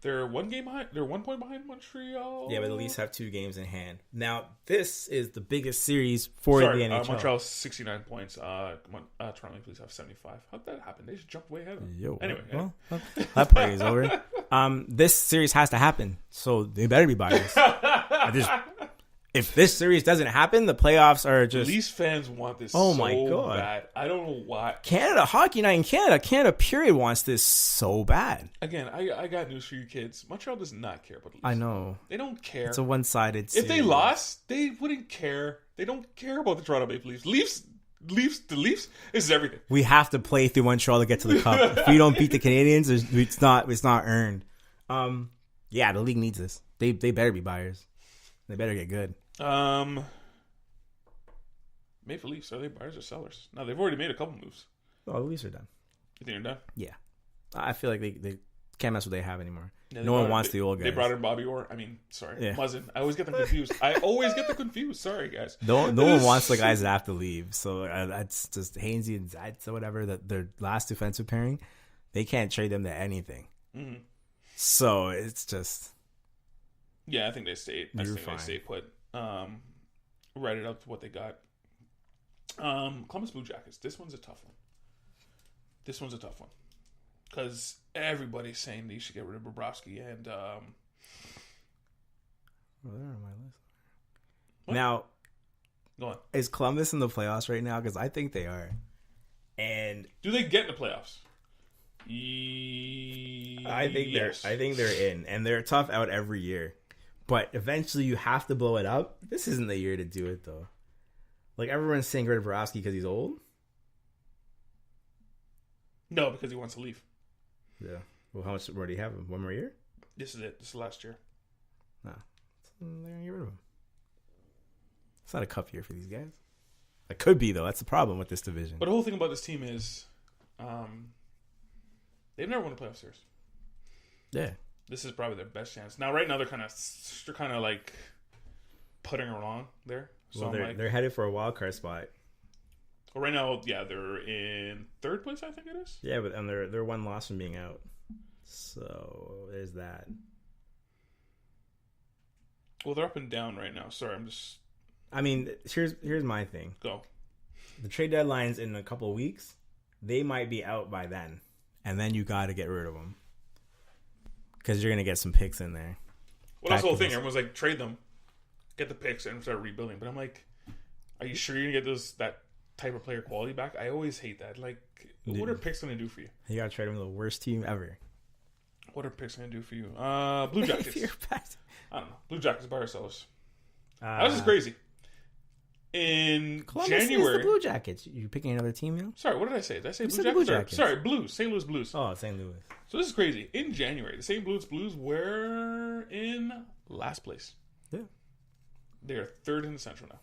they're 1 game behind. They're 1 point behind Montreal. Yeah, but the Leafs have 2 games in hand. Now, this is the biggest series for the NHL. Montreal's 69 toronto Maple Leafs have 75. How'd that happen? They just jumped way ahead of them. Anyway. Well, that party is over. This series has to happen, so they better be buyers. If this series doesn't happen, the playoffs are just... Leafs fans want this my God. bad. I don't know why. Canada, Hockey Night in Canada period wants this so bad. Again, I got news for you kids. Montreal does not care about the Leafs. I know. They don't care. It's a one-sided series. If they lost, they wouldn't care. They don't care about the Toronto Maple Leafs. The Leafs is everything. We have to play through Montreal to get to the cup. If we don't beat the Canadians, it's not earned. Yeah, the league needs this. They better be buyers. They better get good. Maple Leafs, are they buyers or sellers? No, they've already made a couple moves. Oh, the Leafs are done. You think they're done? Yeah. I feel like they can't mess what they have anymore. Yeah, no one wants the old guys. They brought in Bobby Orr. Sorry. Yeah. Muzzin. I always get them confused. Sorry, guys. No one wants the guys that have to leave. So that's just Hainsey and Zaitz or whatever, that their last defensive pairing. They can't trade them to anything. Mm-hmm. So it's just... Yeah, I think they stayed. They stay put. Write it up to what they got. Columbus Blue Jackets. This one's a tough one. Because everybody's saying they should get rid of Bobrovsky and... they're on my list. What? Now, go on. Is Columbus in the playoffs right now? Because I think they are. And do they get in the playoffs? I think they're in, and they're tough out every year. But eventually, you have to blow it up. This isn't the year to do it, though. Like, everyone's saying rid of Bobrovsky because he's old. No, because he wants to leave. Yeah. Well, how much more do you have him? One more year? This is it. This is last year. No. They're going to get rid of him. It's not a cup year for these guys. It could be, though. That's the problem with this division. But the whole thing about this team is they've never won a playoff series. Yeah. This is probably their best chance. Now, right now, they're kind of like putting along there. So well, they're headed for a wild card spot. Well, right now, yeah, they're in third place, I think it is. Yeah, but and they're one loss from being out. So there's that. Well, they're up and down right now. Sorry, I'm just... I mean, here's my thing. Go. The trade deadline's in a couple of weeks. They might be out by then. And then you got to get rid of them. Because you're going to get some picks in there. Well, that's the whole thing. Everyone's like, trade them. Get the picks and start rebuilding. But I'm like, are you sure you're going to get that type of player quality back? I always hate that. Like, what are picks going to do for you? You got to trade them to the worst team ever. What are picks going to do for you? Blue Jackets. I don't know. Blue Jackets by ourselves. This is crazy. In Columbus January, is the Blue Jackets. You picking another team now? Sorry, what did I say? Did I say You Blue said Jackets? Blue Jackets. Sorry, Blues. St. Louis Blues. Oh, St. Louis. So this is crazy. In January, the St. Louis Blues were in last place. Yeah. They are third in the Central now.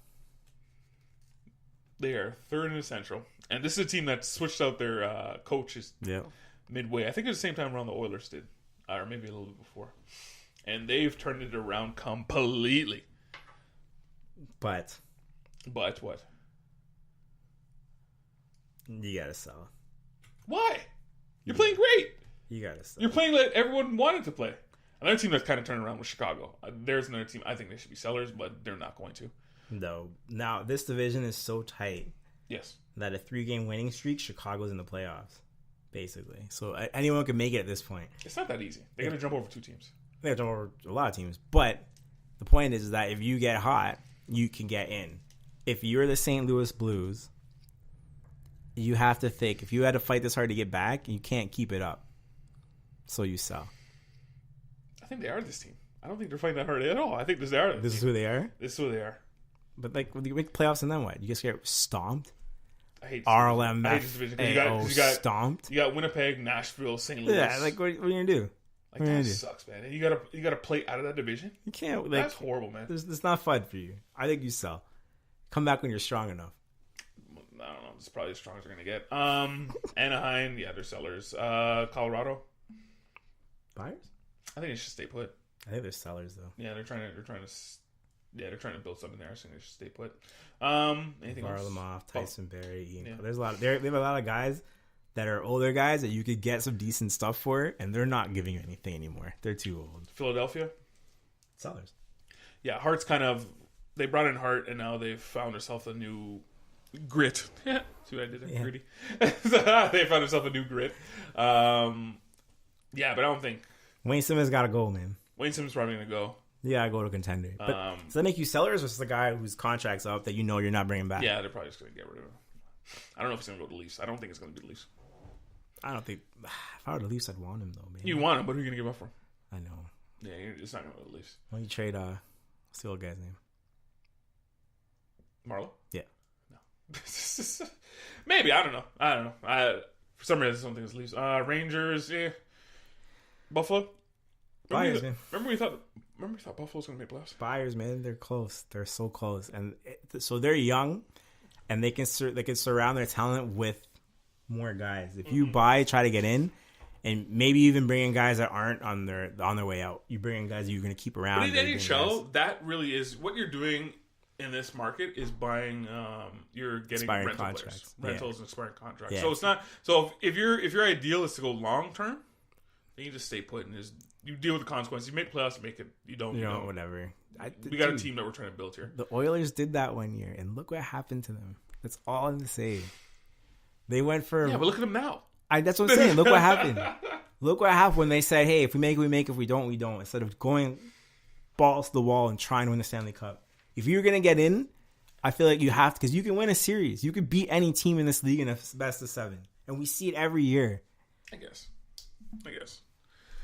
They are third in the Central. And this is a team that switched out their coaches midway. I think it was the same time around the Oilers did. Or maybe a little bit before. And they've turned it around completely. But what? You gotta sell. Why? You're playing great. You gotta sell. You're playing like everyone wanted to play. Another team that's kind of turned around was Chicago. There's another team. I think they should be sellers, but they're not going to. No. Now, this division is so tight. Yes. That a 3-game winning streak, Chicago's in the playoffs, basically. So anyone can make it at this point. It's not that easy. They're going to jump over 2 teams. They're going to jump over a lot of teams. But the point is that if you get hot, you can get in. If you're the St. Louis Blues, you have to think, if you had to fight this hard to get back, you can't keep it up. So you sell. I think they are this team. I don't think they're fighting that hard at all. I think they are. This is who they are? This is who they are. But, like, when you make playoffs and then what? You just get stomped? I hate this division. You got stomped? You got Winnipeg, Nashville, St. Louis. Yeah, like, what are you going to do? Like, that sucks, man. And you gotta play out of that division? You can't. Like, that's horrible, man. It's not fun for you. I think you sell. Come back when you're strong enough. I don't know. This is probably as strong as they're going to get. Anaheim, yeah, they're sellers. Colorado. Buyers? I think they should stay put. I think they're sellers, though. Yeah, they're trying to build something there. I think they should stay put. Anything else? Varlamov, Tyson Berry, Ian. Yeah. There's a lot. They have a lot of guys that are older guys that you could get some decent stuff for, and they're not giving you anything anymore. They're too old. Philadelphia? Sellers. Yeah, Hart's kind of... They brought in Hart, and now they've found themselves a new grit. See what I did there? Yeah. Gritty. They found themselves a new grit. Yeah, but I don't think... Wayne Simmons got to go, man. Wayne Simmons probably going to go. Yeah, I go to contender. But does that make you sellers, or is the guy whose contract's up that you know you're not bringing back? Yeah, they're probably just going to get rid of him. I don't know if he's going to go to the Leafs. I don't think it's going to be the Leafs. I don't think... If I were the Leafs, I'd want him, though, man. You want him, but who are you going to give up for him? I know. Yeah, it's not going to go to the Leafs. Why don't you trade... what's the old guy's name? Marlowe? Yeah. No. Maybe. I don't know. For some reason, I don't think it's Leafs. Rangers, yeah. Buffalo? Flyers, man. Remember we thought Buffalo was going to make playoffs? Flyers, man, they're close. They're so close, and so they're young, and they can surround their talent with more guys. If you try to get in, and maybe even bring in guys that aren't on their way out. You bring in guys that you're going to keep around. But in NHL, that really is what you're doing in this market is buying. You're getting expiring rental contracts. players, rentals, and expiring contracts. Yeah. So it's not. So if your ideal is to go long term, then you just stay put and just you deal with the consequences. You make playoffs, you make it. You don't. Whatever. We got a team that we're trying to build here. The Oilers did that one year, and look what happened to them. That's all I'm saying. They went for but look at them now. That's what I'm saying. Look what happened. Look what happened when they said, "Hey, if we make it, we make it. If we don't, we don't." Instead of going balls to the wall and trying to win the Stanley Cup. If you're gonna get in, I feel like you have to, because you can win a series. You could beat any team in this league in a best of 7, and we see it every year. I guess.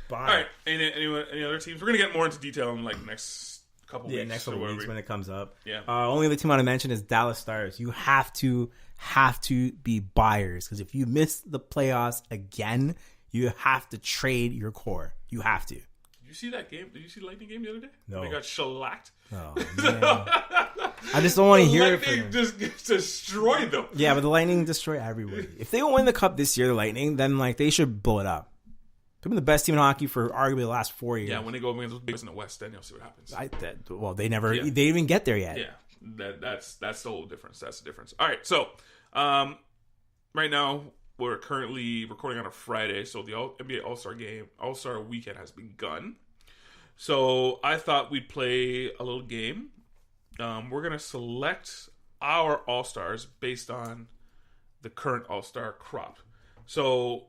Bye. All right. Any other teams? We're gonna get more into detail in like next couple weeks. Next couple weeks when it comes up. Yeah. Only other team I want to mention is Dallas Stars. You have to be buyers, because if you miss the playoffs again, you have to trade your core. You have to. Did you see that game? Did you see the Lightning game the other day? No. They got shellacked. Oh, man. I just don't want to hear it. Lightning just destroyed them. Yeah, but the Lightning destroy everybody. If they don't win the cup this year, the Lightning, then like they should blow it up. They've been the best team in hockey for arguably the last 4 years. Yeah, when they go against those bigs in the West, then you'll see what happens. They never. They didn't even get there yet. Yeah, that's the whole difference. That's the difference. All right, so right now we're currently recording on a Friday, so the NBA All-Star weekend has begun. So I thought we'd play a little game. We're gonna select our All-Stars based on the current All-Star crop. So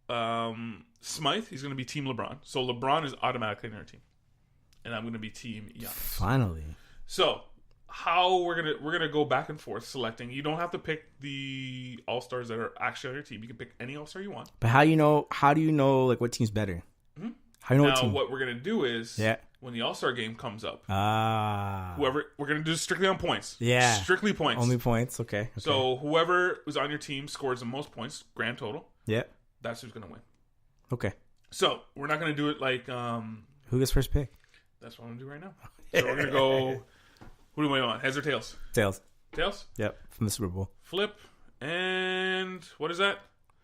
Smythe, he's gonna be Team LeBron. So LeBron is automatically in our team, and I'm gonna be Team Giannis. Finally. So how we're gonna go back and forth selecting. You don't have to pick the All-Stars that are actually on your team. You can pick any All-Star you want. But how do you know like what team's better? Mm-hmm. How do you know now, what team? what we're gonna do is when the All-Star game comes up, whoever we're gonna do strictly on points. Yeah, strictly points. Only points. Okay. So whoever was on your team scores the most points, grand total. Yeah. That's who's gonna win. Okay. So we're not gonna do it like who gets first pick? That's what I'm gonna do right now. So we're gonna go. Who do we want? Heads or tails? Tails. Tails? Yep, from the Super Bowl. Flip. And what is that?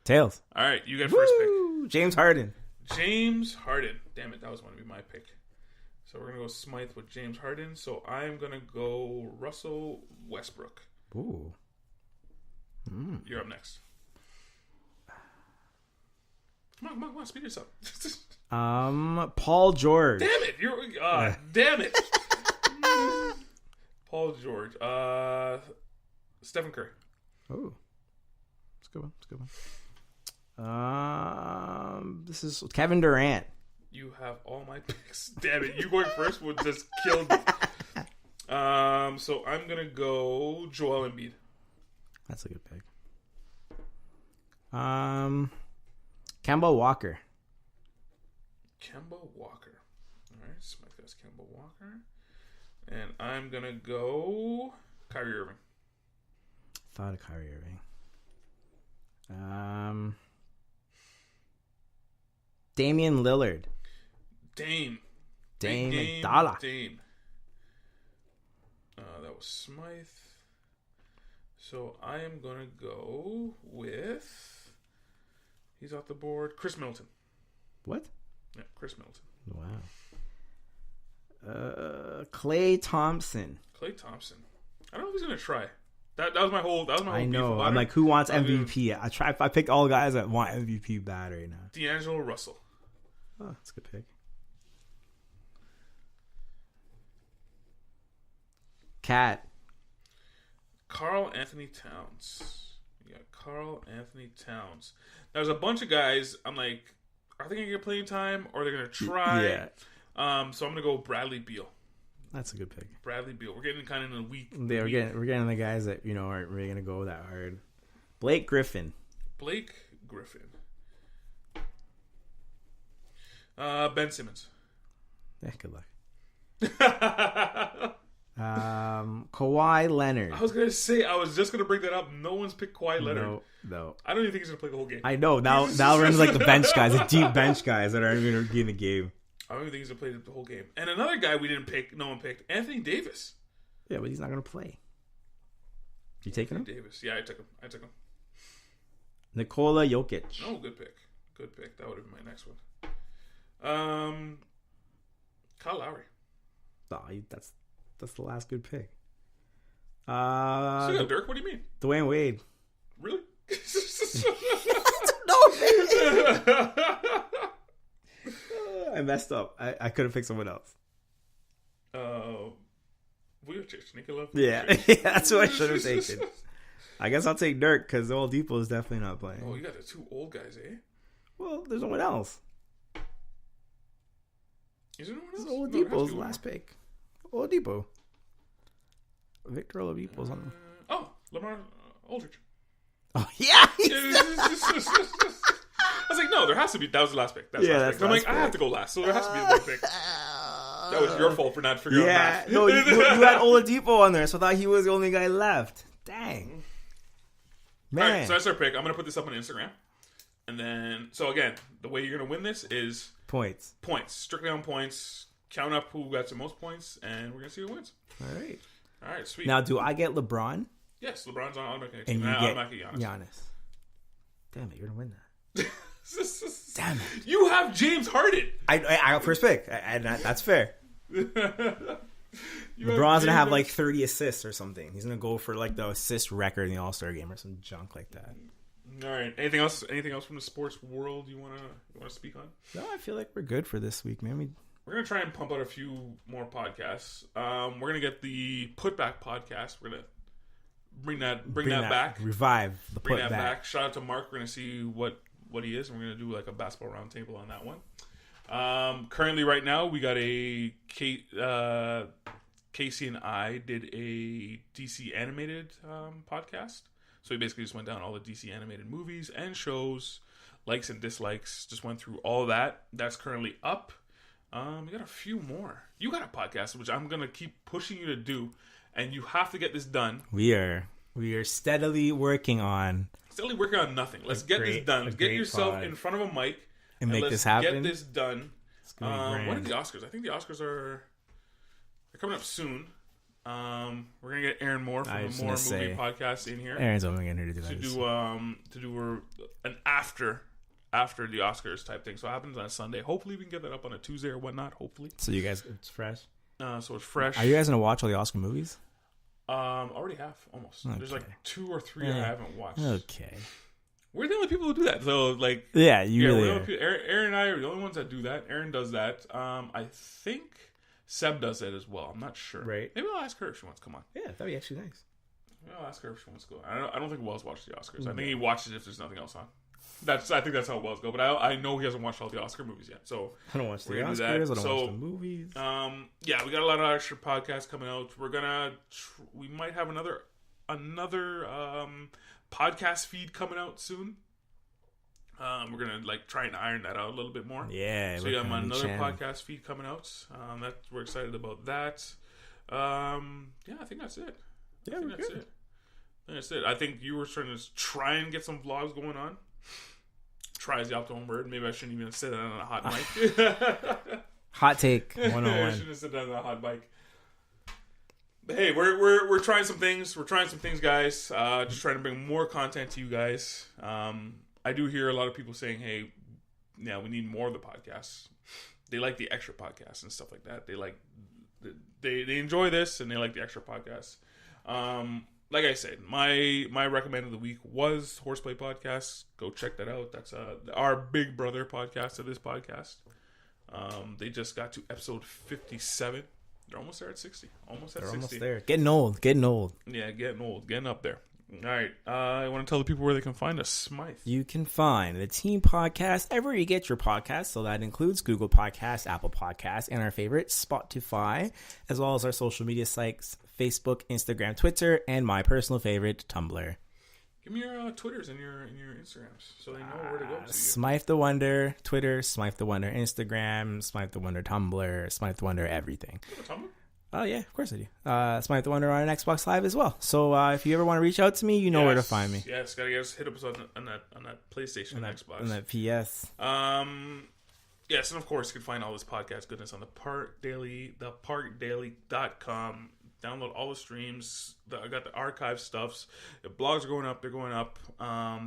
Tails. All right, you get first pick. James Harden. James Harden. Damn it, that was going to be my pick. So we're going to go Smythe with James Harden. So I'm going to go Russell Westbrook. Ooh. You're up next. Come on, speed yourself. Paul George. Damn it, damn it. Paul George. Stephen Curry. Oh. That's a good one. This is Kevin Durant. You have all my picks. Damn it. You going first would just kill me. So I'm going to go Joel Embiid. That's a good pick. Kemba Walker. Kemba Walker. All right. Smith goes Kemba Walker. And I'm going to go Kyrie Irving. Thought of Kyrie Irving. Damian Lillard. Dame McDolla. Dame. That was Smythe. So I am going to go with... He's off the board. Chris Middleton. What? Yeah, Chris Middleton. Wow. Klay Thompson. Klay Thompson. I don't know if he's going to try. That was my whole. I know. I'm like, who wants MVP? I picked all guys that want MVP bad right now. D'Angelo Russell. Oh, that's a good pick. Cat. Karl Anthony Towns. You got Karl Anthony Towns. There's a bunch of guys. I'm like, are they going to get playing time or are they going to try? Yeah. So I'm going to go Bradley Beal. That's a good pick. Bradley Beal. We're getting kind of in a week. Yeah, we're getting the guys that aren't really gonna go that hard. Blake Griffin. Ben Simmons. Yeah, good luck. Kawhi Leonard. I was just gonna bring that up. No one's picked Kawhi Leonard. No. I don't even think he's gonna play the whole game. I know. Now runs like the bench guys, the deep bench guys that aren't even gonna be in the game. I don't even think he's gonna play the whole game. And another guy we didn't pick, no one picked, Anthony Davis. Yeah, but he's not gonna play. You taking him? Davis. Yeah, I took him. Nikola Jokic. Oh, good pick. That would have been my next one. Kyle Lowry. Oh, that's the last good pick. So yeah, Dirk, what do you mean? Dwayne Wade. Really? I messed up. I could have picked someone else. Vujicic, Nikola. Yeah, that's what I should have taken. I guess I'll take Dirk because Oladipo is definitely not playing. Oh, you got the two old guys, eh? Well, there's no one else. Is there no one else? Oladipo's the last pick. Oladipo. Victor Oladipo's on. Lamar Aldridge. Oh yeah. I was like, no, there has to be. That was the last pick. That's I'm like, pick. I have to go last, so there has to be one pick. That was your fault for not figuring out math. No, you had Oladipo on there, so I thought he was the only guy left. Dang. Man. All right, so that's our pick. I'm going to put this up on Instagram. And then, so again, the way you're going to win this is... Points. Strictly on points. Count up who got the most points, and we're going to see who wins. All right, sweet. Now, do I get LeBron? Yes, LeBron's on automatic. And you get Giannis. Damn it, you're going to win that. Damn it. You have James Harden. I got first pick. That's fair. LeBron's gonna have like 30 assists or something. He's gonna go for like the assist record in the All-Star game or some junk like that. All right. Anything else from the sports world you wanna speak on? No, I feel like we're good for this week, man. We're gonna try and pump out a few more podcasts. We're gonna get the Putback podcast. We're gonna bring that back. Revive the Bring that back. Shout out to Mark. We're gonna see what he is, and we're gonna do like a basketball roundtable on that one. Currently, right now, we got Casey and I did a DC animated podcast. So we basically just went down all the DC animated movies and shows, likes and dislikes. Just went through all that. That's currently up. We got a few more. You got a podcast, which I'm gonna keep pushing you to do, and you have to get this done. We are steadily working on nothing. Let's get this done. Get yourself in front of a mic and make this happen. Get this done. When are the Oscars? I think the Oscars they're coming up soon. We're gonna get Aaron Moore from the More Movie Podcast in here. Aaron's only getting here to do an after the Oscars type thing. So it happens on a Sunday. Hopefully we can get that up on a Tuesday or whatnot. Hopefully. So you guys, it's fresh. So it's fresh. Are you guys gonna watch all the Oscar movies? Already have almost. Okay. There's like 2 or 3 I haven't watched. Okay. We're the only people who do that. So like, really are. Aaron and I are the only ones that do that. Aaron does that. I think Seb does it as well. I'm not sure. Right. Maybe I'll ask her if she wants to come on. Yeah, that'd be actually nice. Maybe I'll ask her if she wants to go. I don't think Wells watched the Oscars. I think he watches it if there's nothing else on. I think that's how Wells go. But I know he hasn't watched all the Oscar movies yet. So I don't watch the Oscars. I don't watch the movies. Yeah, we got a lot of extra podcasts coming out. We're gonna we might have another podcast feed coming out soon. We're gonna try and iron that out a little bit more. Yeah. So you have another podcast feed coming out. We're excited about that. Yeah, I think that's it. Yeah, That's it. I think you were trying to try and get some vlogs going on. Try is the optimal word. Maybe I shouldn't even say that on a hot mic. Hot take 101. I shouldn't have said that on a hot mic. But hey, we're trying some things. We're trying some things, guys. Just trying to bring more content to you guys. I do hear a lot of people saying, "Hey, yeah, we need more of the podcasts." They like the extra podcasts and stuff like that. They enjoy this and they like the extra podcasts. Like I said, my recommend of the week was Horseplay Podcast. Go check that out. That's our big brother podcast of this podcast. They just got to episode 57. They're almost there at 60. Almost there. Getting old. Yeah, getting old. Getting up there. All right. I want to tell the people where they can find us. Smythe. You can find the Team Podcast everywhere you get your podcasts. So that includes Google Podcasts, Apple Podcasts, and our favorite, Spotify, as well as our social media sites, Facebook, Instagram, Twitter, and my personal favorite, Tumblr. Give me your Twitters and your Instagrams so they know where to go to. Smythe the Wonder, Twitter, Smythe the Wonder, Instagram, Smythe the Wonder, Tumblr, Smythe the Wonder, everything. You have a Tumblr? Oh, yeah, of course I do. Smythe Wonder on Xbox Live as well. So if you ever want to reach out to me, you know where to find me. Yes, gotta hit us on that PlayStation and Xbox. On that PS. Yes, and of course you can find all this podcast goodness on the theparkdaily.com. Download all the streams. I got the archive stuffs. The blogs are going up. They're going up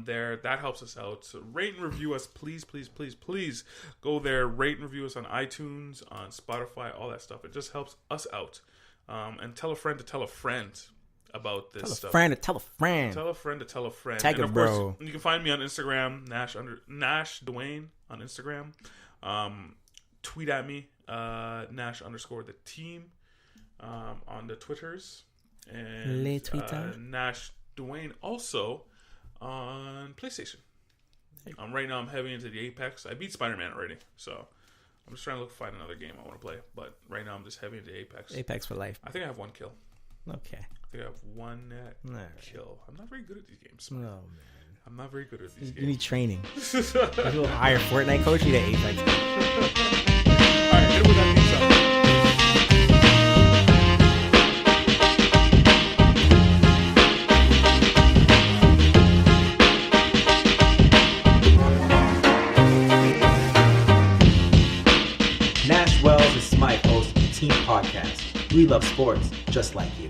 there. That helps us out. So rate and review us. Please, please, please, please go there. Rate and review us on iTunes, on Spotify, all that stuff. It just helps us out. And tell a friend to tell a friend about this stuff. Tell a friend to tell a friend. Tell a friend to tell a friend. Tag and it, of bro. course, you can find me on Instagram, Nash Dwayne on Instagram. Tweet at me, Nash_the team. On the Twitters and Nash Dwayne also on PlayStation. Right now I'm heavy into the Apex. I beat Spider-Man already, so I'm just trying to find another game I want to play. But right now I'm just heavy into Apex. Apex for life. I think I have one kill. Okay. I think I have one kill. I'm not very good at these games. Oh man, I'm not very good at these games. You need training. You will hire a Fortnite coach. You need Apex. All right, hit it with that theme song. Nash and Smythe host Team Podcast. We love sports just like you.